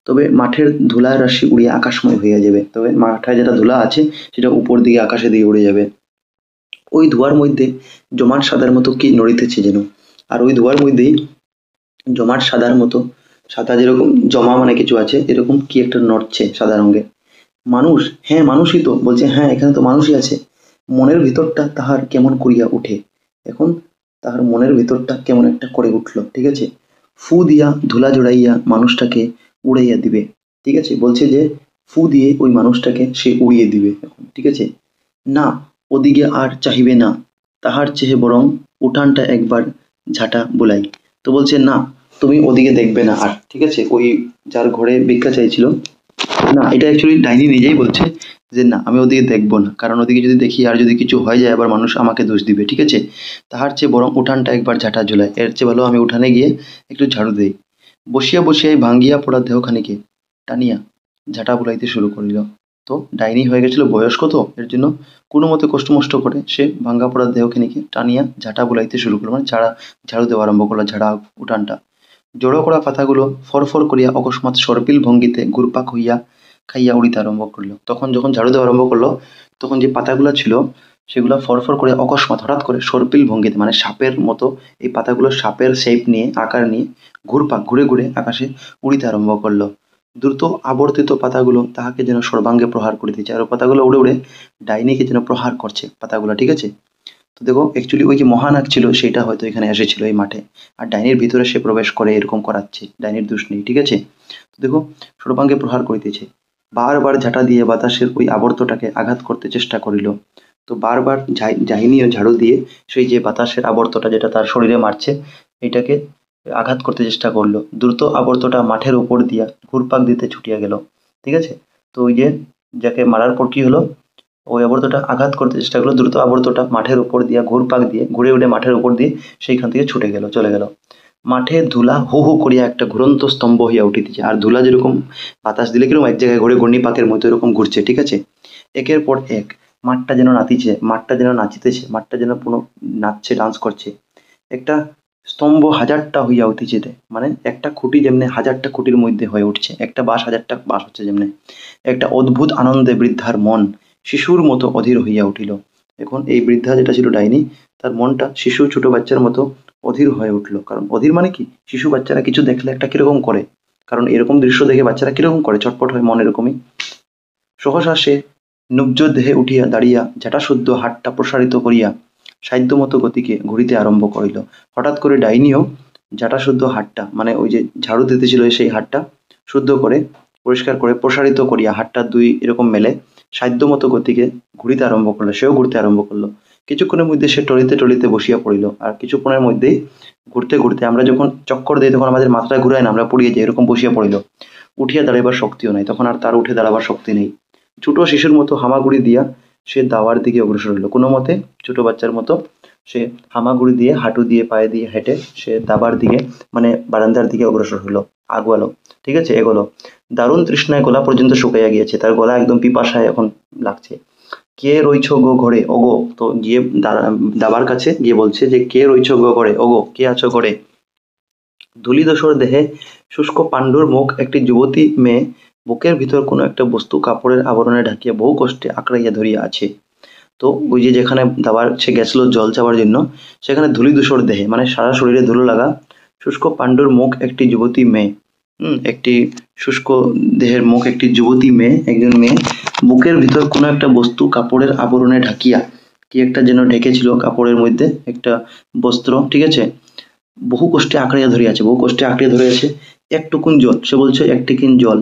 তবে মাঠের ধুলার রাশি উড়িয়া আকাশময় হইয়া যাবে। তবে মাঠে যেটা ধুলা আছে সেটা উপর দিকে আকাশের দিকে উড়ে যাবে। ওই ধোঁয়ার মধ্যে জমাট সাদার মতো কি নড়িতেছে যেন। আর ওই ধোঁয়ার মধ্যেই জমাট সাদার মতো, সাদা যেরকম জমা মানে কিছু আছে, এরকম কি একটা নড়ছে সাদা রঙের। মানুষ, হ্যাঁ মানুষই তো, বলছে হ্যাঁ এখানে তো মানুষই আছে। মনের ভিতরটা তাহার কেমন করিয়া উঠে। এখন তাহার মনের ভিতরটা কেমন একটা করে উঠলো। ঠিক আছে, ফু দিয়া ধুলা জড়াইয়া মানুষটাকে উড়াইয়া দিবে। ঠিক আছে, বলছে যে ফু দিয়ে ওই মানুষটাকে সে উড়িয়ে দিবে এখন। ঠিক আছে, না, ওদিকে আর চাহিবে না, তাহার চেয়ে বরং উঠানটা একবার ঝাঁটা বুলাই। তো বলছে না, তুমি ওদিকে দেখবে না আর। ঠিক আছে, ওই যার ঘরে ভিক্ষা চাইছিল, না, এটা অ্যাকচুয়ালি ডাইনি নিজেই বলছে যে না, আমি ওদিকে দেখবো না, কারণ ওদিকে যদি দেখি আর যদি কিছু হয়ে যায় আবার মানুষ আমাকে দোষ দিবে। ঠিক আছে, তাহার চেয়ে বরং উঠানটা একবার ঝাঁটা ঝুলাই, এর চেয়ে ভালো আমি উঠানে গিয়ে একটু ঝাড়ু দেই। বসিয়া বসিয়াই ভাঙ্গিয়া পড়া দেহখানিকে টানিয়া ঝাঁটা বুলাইতে শুরু করিল। তো ডাইনি হয়ে গেছিল বয়স্ক, তো এর জন্য কোনো মতে কষ্ট মষ্ট করে সে ভাঙ্গা পড়া দেহখানিকে টানিয়া ঝাঁটা বুলাইতে শুরু করলো, মানে ঝাড়ু দেওয়া আরম্ভ করলো, ঝাড়া উঠানটা। জড়ো করা পাতাগুলো ফরফর করিয়া অকস্মাৎ সর্পিল ভঙ্গিতে ঘুরপাক হইয়া খাইয়া উড়িতে আরম্ভ করলো। তখন যখন ঝাড়ু দেওয়া আরম্ভ করলো, তখন যে পাতাগুলো ছিল সেগুলো ফরফর করে অকস্মাৎ হঠাৎ করে সর্পিল ভঙ্গিতে, মানে সাপের মতো, এই পাতাগুলো সাপের শেপ নিয়ে, আকার নিয়ে ঘুরে ঘুরে আকাশে উড়িতে আরম্ভ করলো। দ্রুত আবর্তিত পাতাগুলো তাহাকে যেন সর্বাঙ্গে প্রহার করিতেছে, আর পাতাগুলো উড়ে উড়ে ডাইনিকে যেন প্রহার করছে পাতাগুলো, ঠিক আছে। তো দেখো অ্যাকচুয়ালি ওই যে মহানাগ ছিল সেটা হয়তো এখানে এসেছিল এই মাঠে, আর ডাইনির ভিতরে সে প্রবেশ করে এরকম করাচ্ছে, ডাইনির দোষ নেই, ঠিক আছে। তো দেখো সর্বাঙ্গে প্রহার করিতেছে, বারবার ঝাঁটা দিয়ে বাতাসের ওই আবর্তটাকে আঘাত করতে চেষ্টা করিল। তো বারবার জাহিনীয় ঝাড়ু দিয়ে সেই যে বাতাসের আবর্তটা যেটা তার শরীরে মারছে এটাকে আঘাত করতে চেষ্টা করলো। দ্রুত আবর্তটা মাঠের উপর দিয়া ঘুরপাক দিতে ছুটিয়া গেল, ঠিক আছে। তো ওই যে যাকে মারার পর কি হলো, ওই আবর্তটা আঘাত করতে চেষ্টা করলো, দ্রুত আবর্তটা মাঠের উপর দিয়া ঘুরপাক দিয়ে ঘুরে উঠে মাঠের উপর দিয়ে সেইখান থেকে ছুটে গেল, চলে গেল। মাঠে ধুলা হু হু করিয়া একটা ঘুরন্ত স্তম্ভ হইয়া উঠিতেছে, আর ধুলা যেরকম বাতাস দিলে কিরকম এক জায়গায় ঘুরে ঘূর্ণিপাকের মতো এরকম ঘুরছে, ঠিক আছে। একের পর এক মাঠটা যেন নাচিছে, মাঠটা যেন নাচিতেছে, মাঠটা যেন পুরো নাচছে, ডান্স করছে। একটা স্তম্ভ হাজারটা হইয়া উঠিছে, মানে একটা খুঁটি যেমনি হাজারটা খুঁটির মধ্যে হয়ে উঠছে, একটা বাঁশ হাজারটা বাঁশ হচ্ছে যেমনি। একটা অদ্ভুত আনন্দে বৃদ্ধার মন শিশুর মতো অধীর হইয়া উঠিল। এখন এই বৃদ্ধা যেটা ছিল ডাইনি, তার মনটা শিশু ছোট বাচ্চার মতো অধীর হয়ে উঠলো। কারণ অধীর মানে কি, শিশু বাচ্চারা কিছু দেখলে একটা কিরকম করে, কারণ এরকম দৃশ্য দেখে বাচ্চারা কিরকম করে, ছটপট হয় মন এরকমই। সহসা সে নুব্জ দেহে উঠিয়া দাঁড়িয়া ঝাঁটাশুদ্ধ হাতটা প্রসারিত করিয়া সাধ্যমতো গতিকে ঘুরিতে আরম্ভ করিল। হঠাৎ করে ডাইনিও ঝাঁটাশুদ্ধ হাতটা, মানে ওই যে ঝাড়ু দিতেছিল সেই হাতটা শুদ্ধ করে পরিষ্কার করে প্রসারিত করিয়া হাতটা দুই এরকম মেলে সাধ্যমতো গতিকে ঘুরিতে আরম্ভ করলো, সেও ঘুরতে আরম্ভ করলো। কিছুক্ষণের মধ্যে সে টলিতে টলিতে বসিয়া পড়িল, আর কিছুক্ষণের মধ্যেই ঘুরতে ঘুরতে, আমরা যখন চক্কর দিই তখন আমাদের মাথাটা ঘুরায় না, আমরা পড়িয়ে যাই, এরকম বসিয়া পড়িল। উঠিয়া দাঁড়াইবার শক্তিও নাই, তখন আর তার উঠে দাঁড়াবার শক্তি নেই। ছোট শিশুর মতো হামাগুড়ি দিয়া সে দাওয়ার দিকে অগ্রসর হইল, কোনো মতে ছোট বাচ্চার মতো সে হামাগুড়ি দিয়ে হাঁটু দিয়ে পায়ে দিয়ে হেঁটে সে দাবার দিকে, মানে বারান্দার দিকে অগ্রসর হলো, আগুয়ালো, ঠিক আছে, এগোলো। দারুণ তৃষ্ণায় গলা পর্যন্ত শুকাইয়া গিয়েছে, তার গলা একদম পিপাসায় এখন লাগছে। কে রইছ গো ঘরে ওগো, তো গিয়ে দাবার কাছে গিয়ে বলছে যে কে রইছ গো ঘরে ওগো, কে আছো ঘরে। ধূলিধূসর দেহে শুষ্ক পাণ্ডুর মুখ একটি যুবতী মেয়ে বুকের ভিতর কোনো একটা বস্তু কাপড়ের আবরণে ঢাকিয়া বহু কষ্টে আঁকড়াইয়া ধরিয়া আছে। তো ওই যে যেখানে দাবার সে গেছিল জল চাওয়ার জন্য, সেখানে ধূলিধূসর দেহে মানে সারা শরীরে ধুলো লাগা শুষ্ক পাণ্ডুর মুখ একটি যুবতী মেয়ে, একটি শুষ্ক দেহের মুখ একটি যুবতী মেয়ে, একজন মেয়ে বুকের ভিতর কোনো একটা বস্তু কাপড়ের আবরণে ঢাকিয়া, কি একটা যেন ঢেকেছিল কাপড়ের মধ্যে একটা বস্ত্র, ঠিক আছে, বহু কষ্টে আঁকড়িয়া ধরিয়াছে, বহু কষ্টে আঁকড়িয়া ধরিয়াছে একটুকুন জল, সে বলছে একটিকিন জল।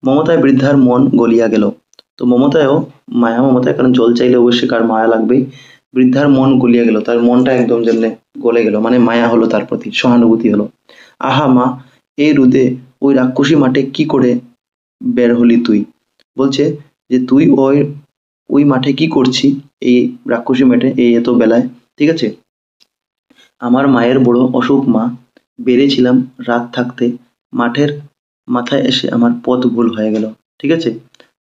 মমতায় বৃদ্ধার মন গলিয়া গেল। তো মমতায়ও, মায়া মমতায়, কারণ জল চাইলে অবশ্যই কার মায়া লাগবেই। বৃদ্ধার মন গলিয়া গেল, তার মনটা একদম যেমনে গলে গেল, মানে মায়া হলো তার প্রতি, সহানুভূতি হলো। আহা মা, এই রোদে ওই রাক্ষসী মাঠে কি করে বের হলি তুই? বলছে যে তুই ওই ওই মাঠে কি করছি, এই রাক্ষসী মাঠে এই এত বেলায়, ঠিক আছে। আমার মায়ের বড় অসুখ মা, বেরিয়েছিলাম রাত থাকতে, মাঠের মাথায় এসে আমার পথ ভুল হয়ে গেল, ঠিক আছে।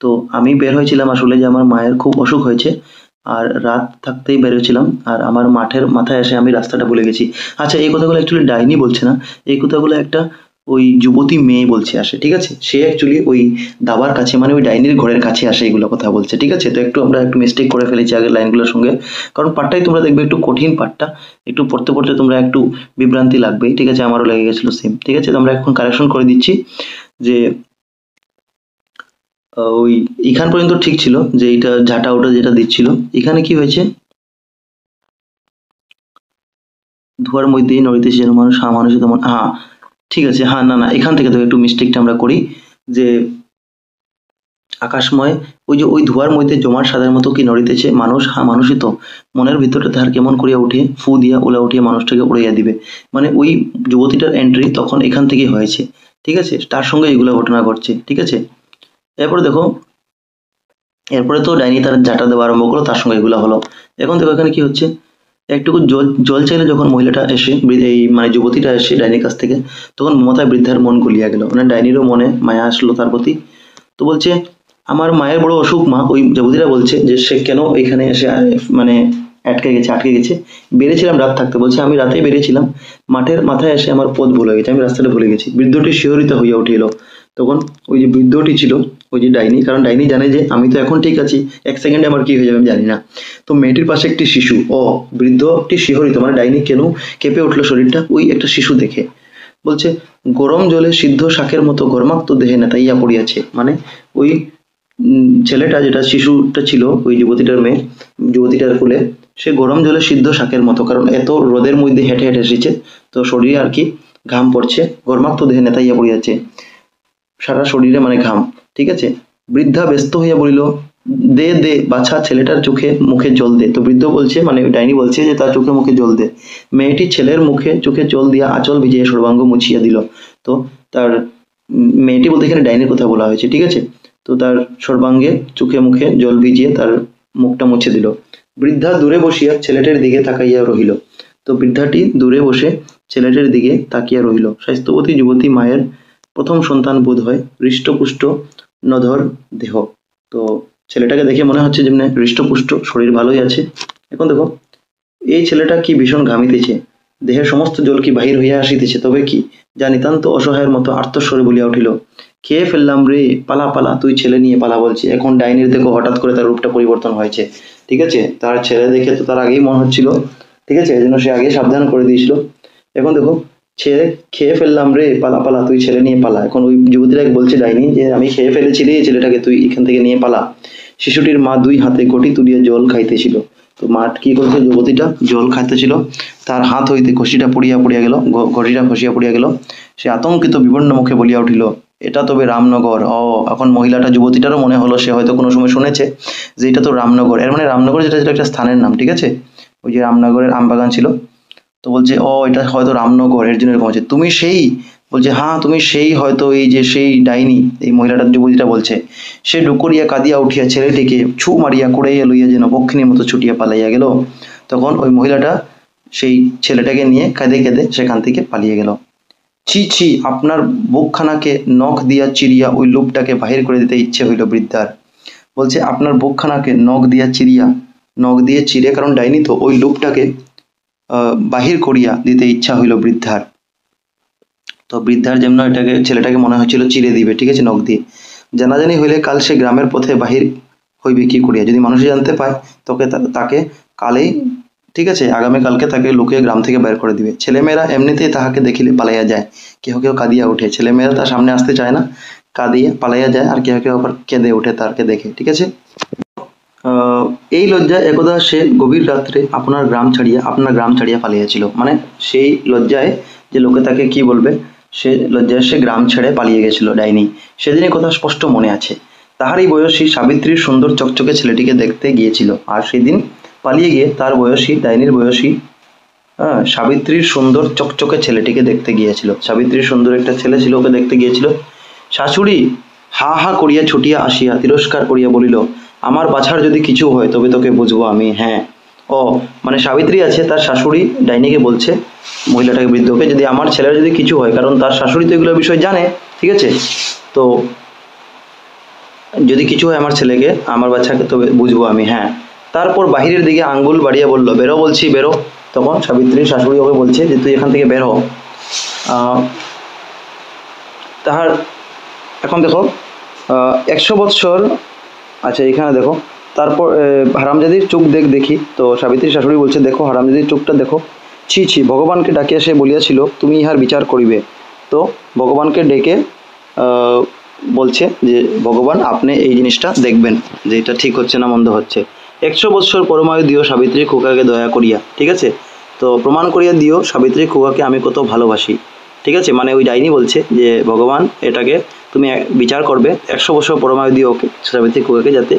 তো আমি বের হয়েছিলাম আসলে যে আমার মায়ের খুব অসুখ হয়েছে, আর রাত থাকতেই বের হয়েছিলাম, আর আমার মাঠের মাথায় এসে আমি রাস্তাটা ভুলে গেছি। আচ্ছা, এই কথাগুলো অ্যাকচুয়ালি ডাইনি বলছে না, এই কথাগুলো একটা ওই যুবতী মেয়ে বলছে আসে, ঠিক আছে। সে অ্যাকচুয়ালি ওই দাবার কাছে, মানে ওই ডাইনির ঘরের কাছে আসে এগুলো কথা বলছে, ঠিক আছে। তো একটু আমরা একটু মিস্টেক করে ফেলেছি আগের লাইনগুলোর সঙ্গে, কারণ পাঠটাই তোমরা দেখবে একটু কঠিন পাঠটা, একটু পড়তে পড়তে তোমরা একটু বিভ্রান্তি লাগবেই, ঠিক আছে, আমারও লেগে গেছিলো সেম, ঠিক আছে। তো আমরা এখন কারেকশন করে দিচ্ছি যে ওই এখান পর্যন্ত ঠিক ছিল, যে এটা ঝাঁটা ওটা যেটা দিচ্ছিল, এখানে কি হয়েছে, ধোয়ার মধ্যেই নড়িতেছে যেন মানুষ, হ্যাঁ মানুষই তেমন, হ্যাঁ ঠিক আছে, হ্যাঁ না না এখান থেকে তো একটু মিস্টেকটা আমরা করি, যে আকাশময় ওই যে ওই ধোয়ার মধ্যে জমার সাদের মতো কি নড়িতেছে মানুষ, হ্যাঁ মানুষই তো, মনের ভিতরটা তাহার কেমন করিয়া উঠিয়ে ফু দিয়া ওলা উঠিয়ে মানুষটাকে উড়াইয়া দিবে, মানে ওই যুবতীটার এন্ট্রি তখন এখান থেকে হয়েছে, ঠিক আছে, তার সঙ্গে এগুলো ঘটনা ঘটছে, ঠিক আছে। এরপরে দেখো, এরপরে তো ডাইনি তার ঝাঁটা দেওয়া আরম্ভ করলো, তার সঙ্গে এগুলো হলো। এখন দেখো এখানে কি হচ্ছে, একটুকু জল জল চাইলে যখন মহিলাটা এসে, এই মানে যুবতীটা এসে ডাইনির কাছ থেকে, তখন মমতায় বৃদ্ধার মন গলিয়া গেল, মানে ডাইনিরও মনে মায়া আসলো তার প্রতি। তো বলছে আমার মায়ের বড় অসুখ মা, ওই যুবতীরা বলছে যে সে কেন এখানে এসে মানে আটকে গেছে। বেরিয়েছিলাম রাত থাকতে, বলছে আমি রাতেই বেরিয়েছিলাম, মাঠের মাথায় এসে আমার পথ ভুলে গেছে, আমি রাস্তাটা ভুলে গেছি। বৃদ্ধটি শিহরিত হইয়া উঠিল। তখন ওই যে বৃদ্ধটি ছিল, ওই যে ডাইনি, কারণ ডাইনি জানে যে আমি তো এখন ঠিক আছি, এক সেকেন্ডে আমার কি হয়ে যাবে আমি জানি না। তো মেয়েটির পাশে একটি শিশু, ও বৃদ্ধটি শিহরিত, মানে ডাইনি কেন কেঁপে উঠলো শরীরটা ওই একটা শিশু দেখে। বলছে গরম জলে সিদ্ধ শাকের মতো ঘর্মাক্ত দেহে নেতাইয়া পড়িয়াছে, মানে ওই ছেলেটা, যেটা শিশুটা ছিল, ওই যুবতীটার মেয়ে, যুবতীটার কোলে, সে গরম জলে সিদ্ধ শাকের মতো, কারণ এত রোদের মধ্যে হেঁটে হেঁটে এসেছে, তো শরীরে আর কি ঘাম পড়ছে, ঘর্মাক্ত দেহে নেতাইয়া পড়িয়াছে, সারা শরীরে মানে ঘাম, ঠিক আছে। বৃদ্ধা ব্যস্ত হইয়া বলিল, দে দে বাছা, ছেলেটার চোখে মুখে জল দে। তো বৃদ্ধ বলছে, মানে ডাইনি বলছে যে তার চোখে মুখে জল দে। মেয়েটি ছেলের মুখে চোখে জল দিয়া আঁচল ভিজিয়ে সর্বাঙ্গ মুছিয়া দিল। তো তার মেয়েটি বলতে এখানে ডাইনির কথা বলা হয়েছে, ঠিক আছে। তো তার সর্বাঙ্গে চোখে মুখে জল ভিজিয়ে তার মুখটা মুছে দিল। বৃদ্ধা দূরে বসিয়া ছেলেটির দিকে তাকাইয়া রহিল। তো বৃদ্ধাটি দূরে বসে ছেলেটির দিকে তাকিয়া রহিল। স্বাস্থ্যবতী যুবতী মায়ের প্রথম সন্তান বোধ হয়, হৃষ্টপুষ্ট নধর দেহ। তো ছেলেটাকে দেখে মনে হচ্ছে যেমন হৃষ্টপুষ্ট, শরীর ভালোই আছে। এখন দেখো এই ছেলেটা কি ভীষণ ঘামিতেছে, দেহের সমস্ত জল কি বাহির হইয়া আসিতেছে, তবে কি যা নিতান্ত অসহায়ের মতো আর্তস্বরে বলিয়া উঠিল, খেয়ে ফেললাম রে, পালা পালা, তুই ছেলে নিয়ে পালা। বলছে এখন ডাইনির দেখো হঠাৎ করে তার রূপটা পরিবর্তন হয়েছে, ঠিক আছে। তার ছেলে দেখে তো তার আগেই মনে হচ্ছিল, ঠিক আছে, এই জন্য সে আগেই সাবধান করে দিয়েছিল। এখন দেখো ছেলে, খেয়ে ফেললাম রে, পালা পালা, তুই ছেলে নিয়ে পালা। এখন ওই যুবতীটাকে বলছে ডাইনি যে আমি খেয়ে ফেলেছি রে ছেলেটাকে, তুই এখান থেকে নিয়ে পালা। শিশুটির মা দুই হাতে ঘটি তুলিয়া জল খাইতেছিল। তো মা কি করছে, যুবতীটা জল খাইতেছিল, তার হাত হইতে ঘষিটা পড়িয়া পড়িয়া গেল, ঘটিটা খসিয়া পড়িয়া গেল। সে আতঙ্কিত বিবর্ণ মুখে বলিয়া উঠিল, এটা তবে রামনগর। এখন মহিলাটা, যুবতীটারও মনে হলো সে হয়তো কোনো সময় শুনেছে যে এটা তো রামনগর। এর মানে রামনগর যেটা, যেটা একটা স্থানের নাম, ঠিক আছে। ওই যে রামনগরের আমবাগান ছিল, তো বলছে এটা হয়তো রামনগর, এর জন্য এরকম হচ্ছে। তুমি সেই, বলছে হ্যাঁ তুমি সেই, হয়তো এই যে সেই ডাইনি, এই মহিলাটা, যুবতীটা বলছে। সে ডুকরিয়া কাঁদিয়া উঠিয়া ছেলেটিকে ছু মারিয়া কুড়াইয়া লইয়া যেন পক্ষিণীর মতো ছুটিয়া পালাইয়া গেল। তখন ওই মহিলাটা সেই ছেলেটাকে নিয়ে কেঁদে কেঁদে সেখান থেকে পালিয়ে গেল। ছি ছি, আপনার বুকখানাকে নখ দিয়া চিরিয়া ওই লোকটাকে বাহির করে দিতে ইচ্ছে হইল বৃদ্ধার। বলছে আপনার বুকখানাকে নখ দিয়া চিরিয়া, নখ দিয়ে চিরে, কারণ ডাইনি তো, ওই লোকটাকে বাহির করিয়া দিতে ইচ্ছা হইল বৃদ্ধার। তো বৃদ্ধার যেমন এটাকে, ছেলেটাকে মনে হচ্ছিল চিরে দিবে, ঠিক আছে, নখ দিয়ে। জানাজানি হইলে কাল সে গ্রামের পথে বাহির হইবে কি করিয়া, যদি মানুষে জানতে পায় তাকে কালেই, ঠিক আছে, আগামীকালকে তাকে লোকে গ্রাম থেকে বের করে দিবে। ছেলেমেয়েরা এমনিতেই তাহাকে দেখিলে পালাইয়া যায়, কেহ কেউ কাঁদিয়া ওঠে। ছেলেমেয়েরা তার সামনে আসতে চায় না, কাঁদিয়ে পালাইয়া যায়, আর কেউ কেউ আবার কেঁদে ওঠে তাকে দেখে, ঠিক আছে। এই লজ্জায় একদা সে গভীর রাত্রে আপনার গ্রাম ছাড়িয়া পালিয়েছিল, মানে সেই লজ্জায় যে লোকে তাকে কি বলবে, সে লজ্জায় সে গ্রাম ছেড়ে পালিয়ে গেছিল ডাইনি। সেদিনের কথা স্পষ্ট মনে আছে। তাহারই বয়সী সাবিত্রীর সুন্দর চকচকে ছেলেটিকে দেখতে গিয়েছিল, আর সেদিন পালিয়ে গিয়ে তার বয়সী, ডাইনির বয়সী, সাবিত্রীর সুন্দর চকচকে ছেলেটিকে দেখতে গিয়েছিল। সাবিত্রীর সুন্দর একটা ছেলে ছিল, ওকে দেখতে গিয়েছিল। শাশুড়ি হা হা করিয়া ছুটিয়া আসিয়া তিরস্কার করিয়া বলিল, আমার বাছার যদি কিছু হয় তবে তোকে বুঝবো আমি। হ্যাঁ, মানে সাবিত্রী আছে, তার শাশুড়ি ডাইনিকে বলছে, মহিলাটাকে, বৃদ্ধকে, যদি আমার ছেলের যদি কিছু হয়, কারণ তার শাশুড়ি তো এগুলো বিষয় জানে, ঠিক আছে। তো যদি কিছু হয় আমার ছেলেকে, আমার বাচ্চাকে, তবে বুঝবো আমি। হ্যাঁ, তারপর বাহিরের দিকে আঙ্গুল বাড়িয়ে বলল, বেরো বলছি, বেরো। তখন সাবিত্রীর শাশুড়ি ওকে বলছে যে তুই এখান থেকে বের হ। তাহার, এখন দেখো 100 বৎসর, আচ্ছা এখানে দেখো, তারপর হারামজাদির চোখ দেখি। তো সাবিত্রীর শাশুড়ি বলছে, দেখো হারামজাদির চোখটা দেখো। ছি ছি, ভগবানকে ডাকিয়া সে বলিয়াছিল তুমি ইহার বিচার করিবে। তো ভগবানকে ডেকে বলছে যে ভগবান আপনি এই জিনিসটা দেখবেন যে এটা ঠিক হচ্ছে না মন্দ হচ্ছে। 100 বৎসর পরমায়ু দিও সাবিত্রী খোকাকে দয়া করিয়া, ঠিক আছে। তো প্রমাণ করিয়া দিও সাবিত্রী খোকাকে আমি কত ভালোবাসি, ঠিক আছে। মানে ওই ডাইনি বলছে যে ভগবান এটাকে তুমি বিচার করবে, 100 বছর পরমায়ু দিও ওকে, সাবিত্রী খোকাকে, যাতে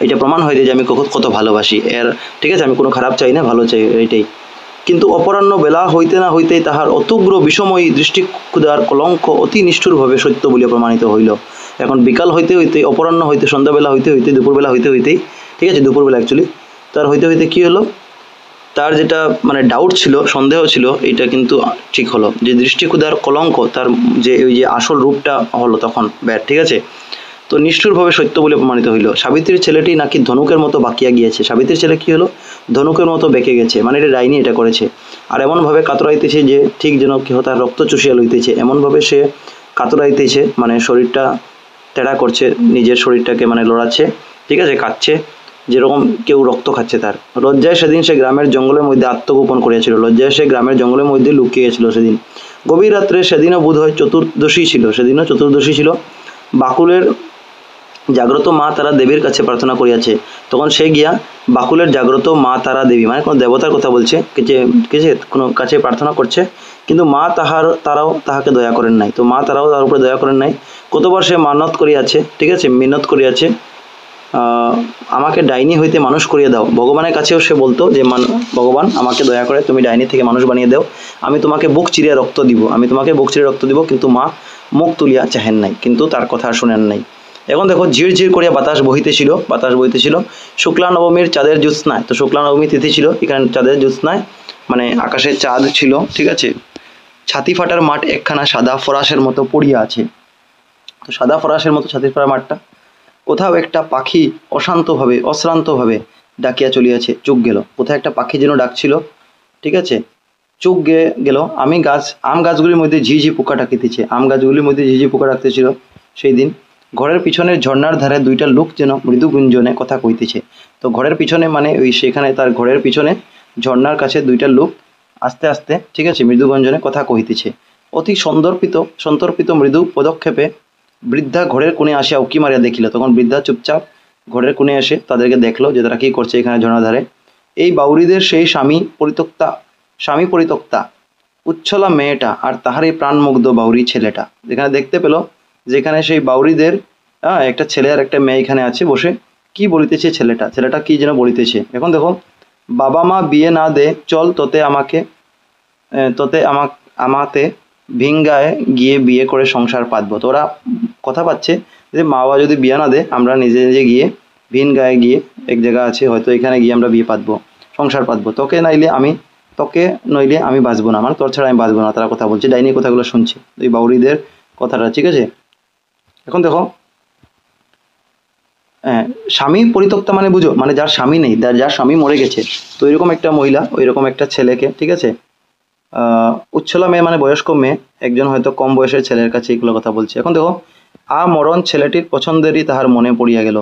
এটা প্রমাণ হয়ে যায় যে আমি কত ভালোবাসি এর, ঠিক আছে, আমি কোনো খারাপ চাই না, ভালো চাই, এইটাই। কিন্তু অপরাহ্ন বেলা হইতে না হইতেই তাহার অতুগ্র বিষময়ী দৃষ্টিক্ষুদার কলঙ্ক অতি নিষ্ঠুরভাবে সত্য বলিয়া প্রমাণিত হইল। এখন বিকাল হইতে হইতে, অপরাহ্ন হইতে, সন্ধ্যাবেলা হইতে হইতে, দুপুরবেলা হইতে হইতেই, ঠিক আছে, দুপুরবেলা অ্যাকচুয়ালি, তার হইতে হইতে কি হলো, তার যেটা মানে ডাউট ছিল, সন্দেহ ছিল, এটা কিন্তু ঠিক হলো, যে দৃষ্টিক্ষুদার কলঙ্ক, তার যে ওই যে আসল রূপটা হলো তখন ব্যাট, ঠিক আছে। তো নিষ্ঠুরভাবে সত্য বলে প্রমাণিত হইল। সাবিত্রীর ছেলেটি নাকি ধনুকের মতো বাঁকিয়া গিয়েছে। সাবিত্রীর ছেলে কি হলো, ধনুকের মতো বেঁকে গেছে, মানে এটা ডাইনি এটা করেছে। আর এমনভাবে কাতরাইতেছে যে ঠিক যেন কেহ তার রক্ত চুষিয়া লইতেছে, এমনভাবে সে কাতরাইতেছে, মানে শরীরটা তেড়া করছে, নিজের শরীরটাকে মানে লড়াচ্ছে, ঠিক আছে, কাঁদছে, যেরকম কেউ রক্ত খাচ্ছে তার। লজ্জায় সেদিন সে গ্রামের জঙ্গলের মধ্যে আত্মগোপন করিয়াছিল, লজ্জায় সে গ্রামের জঙ্গলের মধ্যে লুকিয়ে গেছিল সেদিন। গভীর রাত্রে, সেদিনও বোধ হয় চতুর্দশী ছিল, বাকুলের জাগ্রত মা তারা দেবীর কাছে প্রার্থনা করিয়াছে। তখন সে গিয়া বাকুলের জাগ্রত মা তারা দেবী, মানে কোনো দেবতার কথা বলছে, কোনো কাছে প্রার্থনা করছে, কিন্তু মা তারাও তাহাকে দয়া করেন নাই। তো মা তারাও তার উপরে দয়া করেন নাই। কতবার সে মানত করিয়াছে, ঠিক আছে, মিনত করিয়াছে, আমাকে ডাইনি হইতে মানুষ করিয়ে দাও। ভগবানের কাছেও সে বলতো যে ভগবান আমাকে দয়া করে তুমি ডাইনি থেকে মানুষ বানিয়ে দাও, আমি তোমাকে বুক চিরিয়া রক্ত দিব, কিন্তু মা মুখ তুলিয়া চাহেন নাই, কিন্তু তার কথা শুনেন নাই। এখন দেখো, ঝিরঝির করিয়া বাতাস বহিতেছিল শুক্লা নবমীর চাঁদের জ্যোৎস্নায়। তো শুক্লা নবমী তিথি ছিল, এখানে চাঁদের জ্যোৎস্নায়, মানে আকাশে চাঁদ ছিল, ঠিক আছে। ছাতি ফাটার মাঠ একখানা সাদা ফরাসের মতো পড়িয়া আছে। তো সাদা ফরাসের মতো ছাতি ফাটার মাঠটা, কোথাও একটা পাখি অশ্রান্তভাবে ডাকিয়া চলিয়াছে। চোখ গেল, কোথায় একটা পাখি যেন ডাকছিল, ঠিক আছে, চোখ গেল। আম গাছগুলির মধ্যে ঝিঝি পোকা ডাকতেছিল সেই দিন। ঘরের পিছনের ঝর্ণার ধারে দুইটা লোক যেন মৃদু গুঞ্জনে কথা কইতেছে। তো ঘরের পিছনে, মানে সেখানে তার ঘরের পিছনে ঝর্ণার কাছে দুইটা লোক আস্তে আস্তে, ঠিক আছে, মৃদু গুঞ্জনে কথা কহিতেছে। অতি সন্তর্পিত মৃদু পদক্ষেপে বৃদ্ধা ঘরের কোণে আসিয়া উকি মারিয়া দেখিল। তখন বৃদ্ধা চুপচাপ ঘরের কোণে এসে তাদেরকে দেখলো যে তারা কি করছে এখানে ঝর্ণার ধারে। এই বাউরিদের সেই স্বামী পরিত্যক্তা উচ্ছলা মেয়েটা আর তাহারই প্রাণমুগ্ধ বাউরি ছেলেটা। যেখানে দেখতে পেল যেখানে সেই বাউরিদের একটা ছেলে আর একটা মেয়ে এখানে আছে বসে, কি বলিতেছে ছেলেটা কি যেন বলিতেছে। এখন দেখো, বাবা মা বিয়ে না দে, চল আমাতে ভিঙ্গায় গিয়ে বিয়ে করে সংসার পাতবো। তো ওরা কথা পাচ্ছে যে মা বাবা যদি বিয়ে না দে, আমরা নিজে নিজে গিয়ে ভিন গায়ে গিয়ে, এক জায়গা আছে হয়তো, এখানে গিয়ে আমরা বিয়ে পাতবো, সংসার পাতবো, তোকে নইলে আমি বাঁচবো না, মানে তোর ছাড়া আমি বাঁচবো না। তারা কথা বলছে, ডাইনি কথাগুলো শুনছে ওই বাউরিদের কথাটা, ঠিক আছে। এখন দেখো, স্বামী পরিত্যক্তা মানে বুঝো, মানে যার স্বামী নেই, যার স্বামী মরে গেছে। তো এরকম একটা মহিলা, ওইরকম একটা ছেলেকে, ঠিক আছে, উচ্ছলা মেয়ে মানে বয়স্ক মেয়ে, একজন হয়তো কম বয়সের ছেলের কাছে এগুলো কথা বলছে। এখন দেখো, মরণ ছেলেটির পছন্দেরই তাহার মনে পড়িয়া গেল,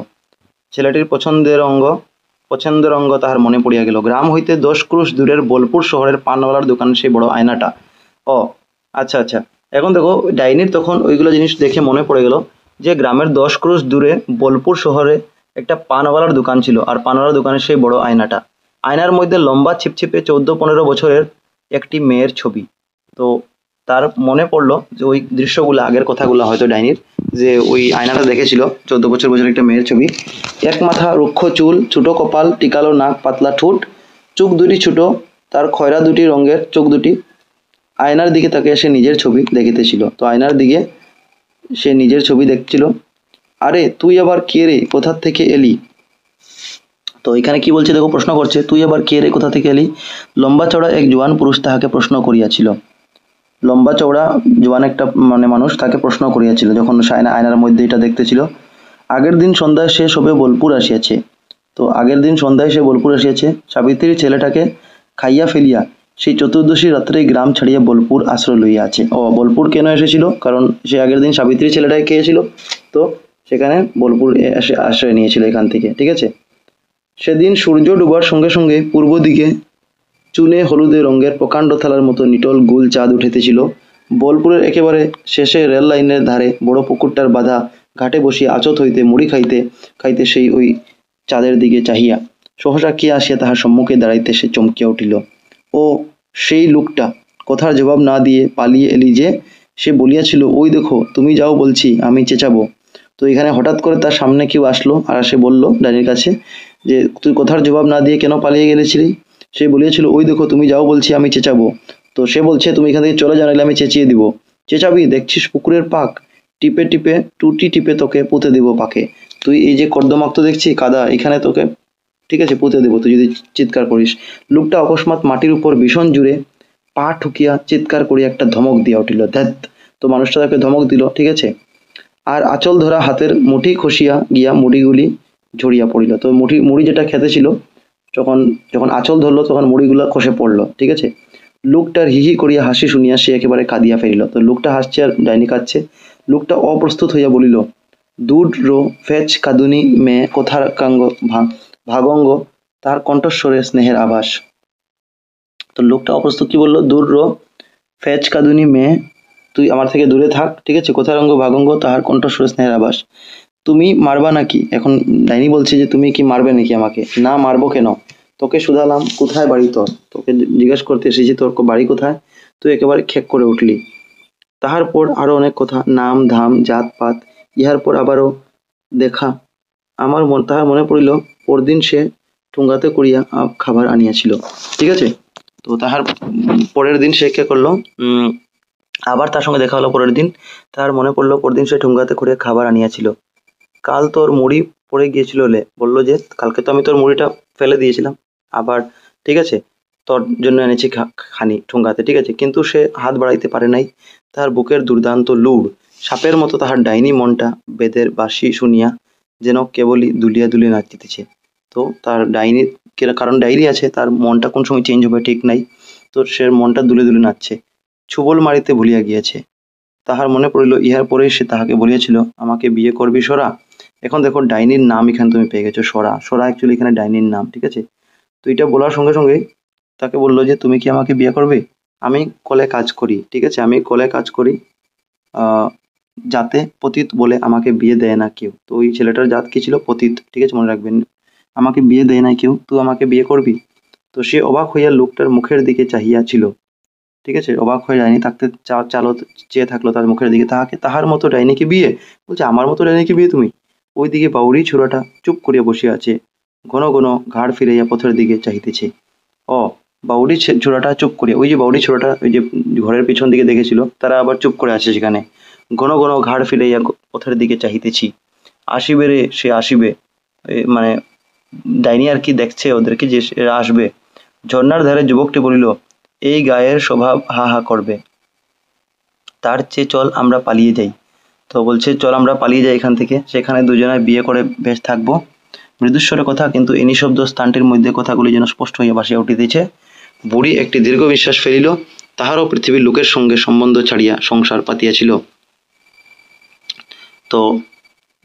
পছন্দের অঙ্গ তাহার মনে পড়িয়া গেল। গ্রাম হইতে 10 ক্রোশ দূরের বোলপুর শহরের পানওয়ালার দোকান সেই বড় আয়নাটা। আচ্ছা। এখন দেখো, ডাইনির তখন ওইগুলো জিনিস দেখে মনে পড়ে গেল যে গ্রামের 10 ক্রোশ দূরে বোলপুর শহরে একটা পানওয়ালার দোকান ছিল, আর পানওয়ালার দোকানের সেই বড় আয়নাটা, আয়নার মধ্যে লম্বা ছিপছিপে 14-15 বছরের একটি মেয়ের ছবি। তো তার মনে পড়লো যে ওই দৃশ্যগুলো, আগের কথাগুলো হয়তো ডাইনির, যে ওই আয়নাটা দেখেছিল 14 বছর একটা মেয়ের ছবি। এক মাথা রুক্ষ চুল, ছোটো কপাল, টিকালো নাক, পাতলা ঠোঁট, চোখ দুটি ছোট, তার খয়রা দুটি রঙের চোখ দুটি। আয়নার দিকে তাকে সে নিজের ছবি দেখিতেছিল। তো আয়নার দিকে সে নিজের ছবি দেখছিল। আরে তুই আবার কে রে, কোথা থেকে এলি? তো এখানে কি বলছে দেখো, প্রশ্ন করছে, তুই আবার কে রে, কোথা থেকে এলি? লম্বা চড়া এক জোয়ান পুরুষ তাহাকে প্রশ্ন করিয়াছিল। লম্বা চওড়া জোয়ান একটা মানুষ তাকে প্রশ্ন করিয়াছিল যখন আয়নার মধ্যে এটা দেখতেছিল। আগের দিন সন্ধ্যায় সে সবে বোলপুর আসিয়াছে। তো আগের দিন সন্ধ্যায় সে বোলপুর আসিয়াছে। সাবিত্রীর ছেলেটাকে খাইয়া ফেলিয়া সেই চতুর্দশী রাত্রে গ্রাম ছাড়িয়া বোলপুর আশ্রয় লইয়া আছে। বোলপুর কেন এসেছিল? কারণ সে আগের দিন সাবিত্রীর ছেলেটাকে খেয়েছিল, তো সেখানে বোলপুর এসে আশ্রয় নিয়েছিল এখান থেকে, ঠিক আছে। সেদিন সূর্য ডুবার সঙ্গে সঙ্গে পূর্ব দিকে চুনে হলুদে রঙের প্রকাণ্ড থালার মতো নিটল গোল চাঁদ উঠিতেছিল। বোলপুরের একেবারে শেষে রেল লাইনের ধারে বড় পুকুরটার বাঁধা ঘাটে বসিয়া আচত হইতে মুড়ি খাইতে খাইতে সেই ওই চাঁদের দিকে চাহিয়া সহসা কে আসিয়া তাহার সম্মুখে দাঁড়াইতে সে চমকিয়া উঠিল। ও সেই লোকটা, কথার জবাব না দিয়ে পালিয়ে এলি যে? সে বলিয়াছিল, ওই দেখো, তুমি যাও বলছি, আমি চেঁচাবো। তো এখানে হঠাৎ করে তার সামনে কেউ আসলো, আর সে বলল ডাইনির কাছে যে তুই কথার জবাব না দিয়ে কেন পালিয়ে গেলেছিলি? সে বলিয়াছিল, ওই দেখো, তুমি যাও বলছি, আমি চেঁচাবো। তো সে বলছে, তুমি এখান থেকে চলে যাও, নাহলে আমি চেঁচিয়ে দিব। চেঁচাবি? দেখছিস পুকুরের পাক, টুটি টিপে তোকে পুঁতে দিব পাকে। তুই এই যে কর্দমাক্ত দেখছি কাদা, এখানে তোকে, ঠিক আছে, পুঁতে দেবো তুই যদি চিৎকার করিস। লোকটা অকস্মাৎ মাটির উপর ভীষণ জুড়ে পা ঠুকিয়া চিৎকার করিয়া একটা ধমক দিয়া উঠিল। ধ্যাত! তো মানুষটা তাকে ধমক দিল, ঠিক আছে। আর আঁচল ধরা হাতের মুঠি খসিয়া গিয়া মুড়িগুলি ঝরিয়া পড়িল। তো মুড়ি যেটা খেতে ছিল, যখন আঁচল ধরলো তখন মুড়িগুলো খসে পড়লো, ঠিক আছে। লোকটার হিহি করিয়া হাসি শুনিয়া সে একেবারে কাঁদিয়া ফেলিল। তো লোকটা হাসছে আর ডাইনি কাঁদছে। লোকটা অপ্রস্তুত হইয়া বলিল, দূর রো ফেচ কাঁদুনি মেয়ে কোথার ভাগঙ্গ, তার কণ্ঠস্বরে স্নেহের আভাস। তো লোকটা অপ্রস্তুত কি বললো? দূর রো ফেচ কাঁদুনি মেয়ে, তুই আমার থেকে দূরে থাক, ঠিক আছে? কোথায় রঙ্গ ভাগঙ্গ তাহার কণ্ঠস্বরে স্নেহের আভাস। তুমি মারবা নাকি? এখন ডাইনি বলছে যে তুমি কি মারবে নাকি আমাকে? না, মারবো কেন? তোকে শুধালাম কোথায় বাড়ি তোর, তোকে জিজ্ঞেস করতে এসেছি তোর বাড়ি কোথায়, তুই একেবারে খেক করে উঠলি। তাহার পর আরো অনেক কথা, নাম ধাম জাত পাত, ইহার পর আবারও দেখা। তাহার মনে পড়িল পরদিন সে ঠুঙ্গাতে করিয়া খাবার আনিয়াছিল, ঠিক আছে? তো তাহার পরের দিন সে কে করলো, আবার তার সঙ্গে দেখা হলো পরের দিন। তার মনে পড়লো পরদিন সে ঠুঙ্গাতে করিয়া খাবার আনিয়াছিল। কাল তোর মুড়ি পড়ে গিয়েছিল লে, বললো যে কালকে তো আমি তোর মুড়িটা ফেলে দিয়েছিলাম, আবার ঠিক আছে তোর জন্য এনেছি খানি ঠুঙ্গাতে, ঠিক আছে? কিন্তু সে হাত বাড়াইতে পারে নাই। তাহার বুকের দুর্দান্ত লুড়, সাপের মতো তাহার ডাইনি মনটা বেদের বাঁশি শুনিয়া যেন কেবলই দুলিয়া দুলিয়া নাচিতেছে। তো তার ডাইনি, কারণ ডায়েরি আছে, তার মনটা কোন সময় চেঞ্জ হবে ঠিক নাই। তো সে মনটা দুলে দুলে নাচছে, ছুবল মারিতে ভুলিয়া গিয়াছে। তাহার মনে পড়িল ইহার পরেই সে তাহাকে বলিয়াছিল আমাকে বিয়ে করবি সরা। এখন দেখো ডাইনির নাম এখানে তুমি পেয়ে গেছো, সরা। সরা অ্যাকচুয়ালি এখানে ডাইনির নাম, ঠিক আছে? তো এটা বলার সঙ্গে সঙ্গে তাকে বললো যে তুমি কি আমাকে বিয়ে করবে? আমি কলে কাজ করি, ঠিক আছে? আমি কলে কাজ করি, যাতে পতিত বলে আমাকে বিয়ে দেয় না কেউ। তো ওই ছেলেটার জাত কি ছিল? পতিত, ঠিক আছে? মনে রাখবেন, আমাকে বিয়ে দেয় না কেউ, তুই আমাকে বিয়ে করবি? তো সে অবাক হইয়া লোকটার মুখের দিকে চাহিয়া ছিল, ঠিক আছে? অবাক হয়ে ডাইনি থাকতে চালো, চেয়ে থাকলো তার মুখের দিকে। তাহার মতো ডাইনিকে বিয়ে? বলছে আমার মতো ডাইনিকে বিয়ে তুমি? ওইদিকে বাউরি ছোড়াটা চুপ করিয়া বসিয়া আছে, ঘন ঘন ঘাড় ফিরাইয়া পথের দিকে চাহিতেছে। ও, বাউরি ছোড়াটা চুপ করিয়া, ওই যে বাউরি ছোড়াটা ওই যে ঘরের পিছন দিকে দেখেছিল, তারা আবার চুপ করে আছে সেখানে। ঘন ঘন ঘাড় ফিরাইয়া পথের দিকে চাহিতেছি। আসিবে রে, সে আসিবে। মানে ডাইনি আর কি দেখছে ওদেরকে যে এরা আসবে। ঝর্ণার ধারে যুবকটি বলিল, এই গায়ের স্বভাব হা হা করবে, তার চেয়ে চল আমরা পালিয়ে যাই। তো বলছে চল আমরা পালিয়ে যাই এখান থেকে, সেখানে দুজনে বিয়ে করে বেশ থাকবো। মৃদুস্বরে কথা, কিন্তু এই নিঃশব্দ স্থানটির মধ্যে কথাগুলি যেন স্পষ্ট হইয়া ভাসিয়া উঠিতেছে। বুড়ি একটি দীর্ঘ বিশ্বাস ফেলিল, তাহারও পৃথিবীর লোকের সঙ্গে সম্বন্ধ ছাড়িয়া সংসার পাতিয়াছিল। তো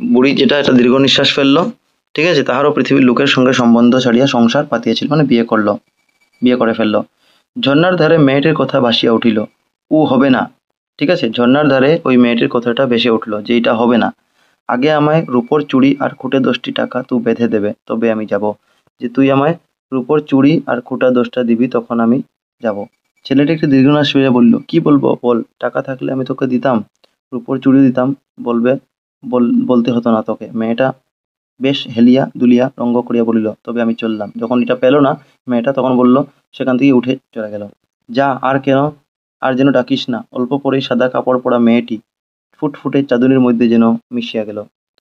বুড়ি যেটা একটা দীর্ঘ নিঃশ্বাস ফেললো, ঠিক আছে? তাহারও পৃথিবীর লোকের সঙ্গে সম্বন্ধ ছাড়িয়া সংসার পাতিয়াছিল, মানে বিয়ে করলো, বিয়ে করে ফেললো। ঝর্ণার ধারে মেয়েটির কথা ভাসিয়া উঠিল, ও হবে না, ঠিক আছে? ঝর্ণার ধারে ওই মেয়েটির কথাটা ভেসে উঠলো যে এটা হবে না। আগে আমায় রূপোর চুড়ি আর খুঁটে 10টি টাকা তুই বেঁধে দেবে, তবে আমি যাব। যে তুই আমায় রূপোর চুড়ি আর খুঁটা 10টা দিবি, তখন আমি যাব। ছেলেটি একটি দীর্ঘশ্বাস ফেলে বলল, কি বলবো বল, টাকা থাকলে আমি তোকে দিতাম, রূপোর চুড়ি দিতাম, বলতে হতো না তোকে। মেয়েটা বেশ হেলিয়া দুলিয়া রঙ্গ করিয়া বলিল, তবে আমি চললাম। যখন এটা পেল না মেয়েটা, তখন বলল, সেখান থেকে উঠে চলে গেল। যা, আর কেন, আর যেন ডাকিস না। অল্প পরেই সাদা কাপড় পরা মেয়েটি ফুটফুটে চাদুনির মধ্যে যেন মিশিয়া গেল।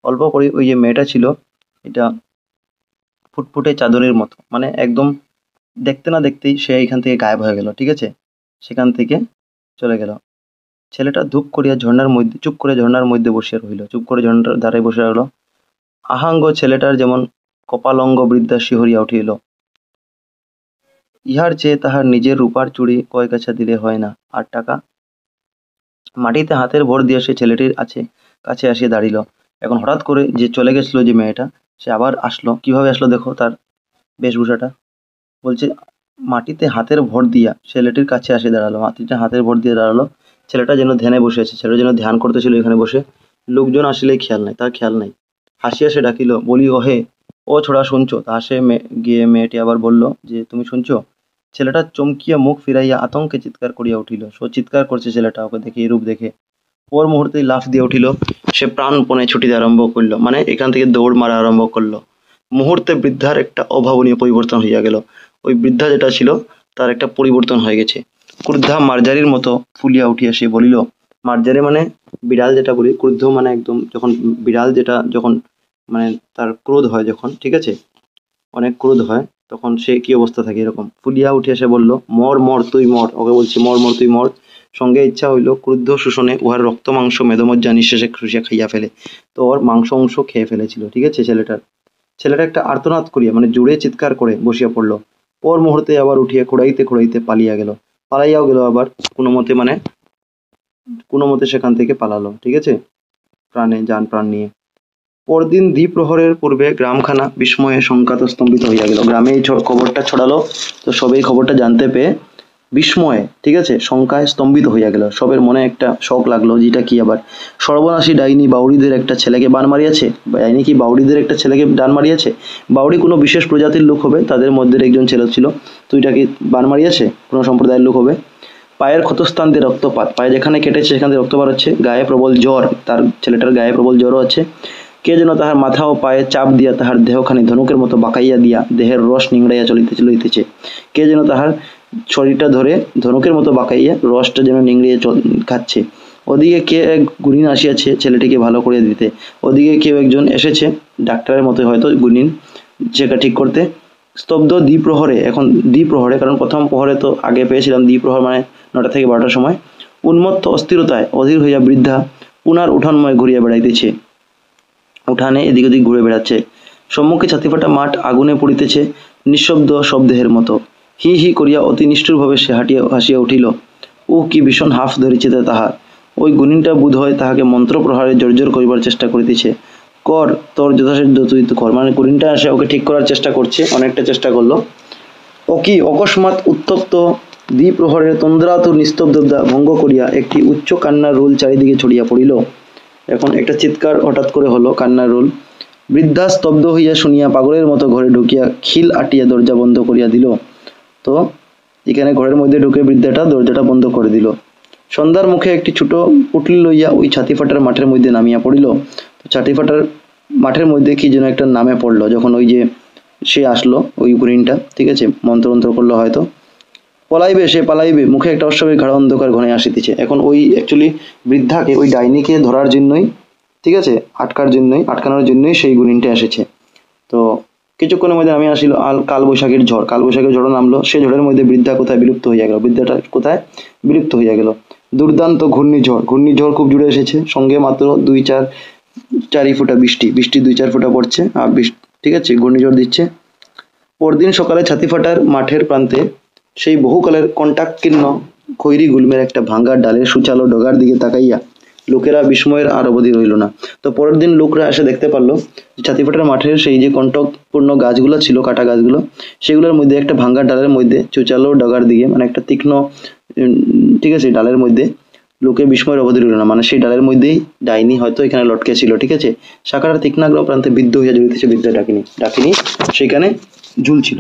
অল্প পরেই ওই যে মেয়েটা ছিল, এটা ফুটফুটে চাদরের মতো, মানে একদম দেখতে না দেখতেই সে এখান থেকে গায়েব হয়ে গেল, ঠিক আছে? সেখান থেকে চলে গেল। ছেলেটা ধূপ করিয়া ঝর্ণার মধ্যে, চুপ করে ঝর্ণার মধ্যে বসিয়া রহিল, চুপ করে ঝর্ণার ধারে বসে রইল। আহাঙ্গ ছেলেটার যেমন কপালঙ্গ বৃদ্ধা শিহরিয়া উঠিল। ইহার চেয়ে তাহার নিজের রূপার চুড়ি কয়েকাছা দিলে হয় না? আর টাকা? মাটিতে হাতের ভর দিয়া সে ছেলেটির কাছে আসিয়া দাঁড়িল। এখন হঠাৎ করে যে চলে গেছিল যে মেয়েটা, সে আবার আসলো। কিভাবে আসলো দেখো তার বেশভূষাটা। বলছে মাটিতে হাতের ভর দিয়া ছেলেটির কাছে আসে দাঁড়ালো, মাটিতে হাতের ভর দিয়ে দাঁড়ালো। ছেলেটা যেন ধ্যানে বসে আছে, ছেলেটা যেন ধ্যান করতেছিল এখানে বসে। লোকজন আসলেই খেয়াল নাই, তার খেয়াল নাই। হাসিয়া সে ডাকিল, বলি ওহে, ও ছোড়া শুনছো? তাহা সে গিয়ে মেয়েটি আবার বলল যে তুমি শুনছো? ছেলেটা চমকিয়া মুখ ফিরাইয়া আতঙ্কে চিৎকার করিয়া উঠিল। সে চিৎকার করছে ছেলেটা ওকে দেখে, এই রূপ দেখে। পর মুহূর্তেই লাফ দিয়ে উঠিল, সে প্রাণপণে ছুটিতে আরম্ভ করলো, মানে এখান থেকে দৌড় মারা আরম্ভ করলো। মুহূর্তে বৃদ্ধার একটা অভাবনীয় পরিবর্তন হইয়া গেল। ওই বৃদ্ধা যেটা ছিল তার একটা পরিবর্তন হয়ে গেছে। ক্রুদ্ধা মার্জারির মতো ফুলিয়া উঠিয়া সে বলিল, মার্জারি মানে বিড়াল যেটা বলি, ক্রুদ্ধ মানে একদম যখন বিড়াল যেটা যখন মানে তার ক্রোধ হয় যখন, ঠিক আছে? অনেক ক্রোধ হয় তখন সে কি অবস্থা থাকে, এরকম ফুলিয়া উঠিয়া সে বলল, মর মর তুই মর। ওকে বলছে মর মর তুই মর। সঙ্গে ইচ্ছা হইল ক্রুদ্ধ শোষণে উহার রক্ত মাংস মেদমজ্জা নিঃশেষে খুশিয়া খাইয়া ফেলে। তো ওর মাংস অংশ খেয়ে ফেলেছিল, ঠিক আছে? ছেলেটা একটা আর্তনাদ করিয়া, মানে জোরে চিৎকার করে বসিয়া পড়ল। পর মুহূর্তে আবার উঠিয়া খুঁড়াইতে খুঁড়াইতে পালাইয়াও গেল আবার কোনো মতে, মানে কোনো মতে সেখান থেকে পালালো, ঠিক আছে? প্রাণ নিয়ে। পরদিন দ্বিপ্রহরের পূর্বে গ্রামখানা বিস্ময়ে শঙ্কাত স্তম্ভিত হইয়া গেল। গ্রামে এই খবরটা ছড়ালো, তো সবাই খবরটা জানতে পেয়ে বিস্ময়ে, ঠিক আছে, শঙ্কায় স্তম্ভিত হইয়া গেল। সবের মনে একটা শখ লাগলো, যেটা কি আবার, সর্বনাশী ডাইনি বাউড়িদের একটা ছেলেকে বান মারিয়াছে। ডাইনি কি বাউড়িদের একটা ছেলেকে ডান মারিয়াছে? বাউড়ি কোনো বিশেষ প্রজাতির লোক হবে, তাদের মধ্যে একজন ছেলে ছিল, তো এটাকে বান মারিয়াছে, কোনো সম্প্রদায়ের লোক হবে। পায়ের ক্ষতস্থান দিয়ে রক্তপাত, পায়ে যেখানে কেটেছে সেখান থেকে রক্তপাত হচ্ছে। গায়ে প্রবল জ্বর, তার ছেলেটার গায়ে প্রবল জ্বরও আছে। কে যেন তাহার মাথা ও পায়ে চাপ দিয়া তাহার দেহখানি ধনুকের মতো বাঁকাইয়া দিয়া দেহের রস নিংড়াইয়া চলিতেছে। কে যেন তাহার শরীরটা ধরে ধনুকের মতো বাঁকাইয়া রসটা যেন নিংড়িয়ে খাচ্ছে। ওদিকে কে এক গুণিন আসিয়াছে ছেলেটিকে ভালো করে দিতে। ওদিকে কেউ একজন এসেছে, ডাক্তারের মতো হয়তো গুণিন, যেটা ঠিক করতে। স্তব্ধ দ্বিপ্রহরে, এখন দ্বিপ্রহরে, কারণ প্রথম প্রহরে তো আগে পেয়েছিলাম, দ্বিপ্রহর মানে 9টা থেকে 12টার সময়। উন্মত্ত অস্থিরতায় অধীর হইয়া বৃদ্ধা পুনার উঠানময় ঘুরিয়া বেড়াইতেছে, উঠানে এদিক ওদিক ঘুরে বেড়াচ্ছে। সম্মুখে ছাতিফাটা মাঠ আগুনে পড়িতেছে, নিঃশব্দ শবদেহের মতো। হি হি করিয়া অতি নিষ্ঠুরভাবে সে হাসিয়া উঠিল। ও কি ভীষণ হাফ ধরিছে তাহার। ওই গুণিনটা বোধ হয় তাহাকে মন্ত্রপ্রহারে জর্জর করিবার চেষ্টা করিতেছে। কর, তোর যথাসাধ্য তুই তো কর, মানে গুণিনটা আসে ওকে ঠিক করার চেষ্টা করছে, অনেকটা চেষ্টা করলো। ও কি অকস্মাৎ উত্তপ্ত দ্বিপ্রহরের তন্দ্রাতুর নিস্তব্ধতা ভঙ্গ করিয়া একটি উচ্চ কান্নার রোল চারিদিকে ছড়িয়া পড়িল। এখন একটা চিৎকার হঠাৎ করে হলো, কান্নার রোল। বৃদ্ধা স্তব্ধ হইয়া শুনিয়া পাগলের মতো ঘরে ঢুকিয়া খিল আটিয়া দরজা বন্ধ করিয়া দিল। তো এখানে ঘরের মধ্যে ঢুকে বৃদ্ধাটা দরজাটা বন্ধ করে দিল। সন্ধ্যার মুখে একটি ছোট পুটলি লইয়া ওই ছাতিফাটার মাঠের মধ্যে নামিয়া পড়িল। তো ছাতিফাটার মাঠের মধ্যে কি যেন একটা নামে পড়লো, যখন ওই যে সে আসলো, ওই গুণিনটা, ঠিক আছে, মন্ত্র করলো হয়তো। পলাইবে, সে পালাইবে, মুখে একটা অস্বাভাবিক গাঢ় অন্ধকার ঘনে আসিতেছে। এখন ওই অ্যাকচুয়ালি বৃদ্ধাকে, ওই ডাইনিকে ধরার জন্যই, ঠিক আছে, আটকানোর জন্যই সেই গুণিনটা এসেছে। তো কিছুক্ষণের মধ্যে আমি আসিল কালবৈশাখীর ঝড়ও নামলো। সে ঝড়ের মধ্যে বৃদ্ধা কোথায় বিলুপ্ত হইয়া গেল, বৃদ্ধাটা কোথায় বিলুপ্ত হইয়া গেল। দুর্দান্ত ঘূর্ণিঝড় খুব জুড়ে এসেছে, সঙ্গে মাত্র 2-4 ফোঁটা বৃষ্টি 2-4 ফোঁটা পড়ছে, আর ঠিক আছে, ঘূর্ণিঝড় দিচ্ছে। পরদিন সকালে ছাতিফাটার মাঠের প্রান্তে সেই বহুকালের কণ্টাকীর্ণ খৈরি গুল্মের একটা ভাঙ্গা ডালের সুচালো ডগার দিকে তাকাইয়া লোকেরা বিস্ময়ের আর অবধি রইল না। তো পরের দিন লোকরা এসে দেখতে পারলো ছাতিফাটার মাঠের সেই যে কণ্টকপূর্ণ গাছগুলো ছিল, কাটা গাছগুলো, সেগুলোর মধ্যে একটা ভাঙ্গা ডালের মধ্যে চুচালো ডগার দিকে, মানে একটা তীক্ষ্ণ, ঠিক আছে, ডালের মধ্যে লোকে বিস্ময়ের অবধি রইল না, মানে সেই ডালের মধ্যেই ডাইনি হয়তো এখানে লটকে ছিল, ঠিক আছে। শাখাটার তীক্ষ্ণাগ্র প্রান্তে বিদ্ধ হইয়া জ্বলিতেছে বৃদ্ধা ডাকিনী সেখানে ঝুলছিল।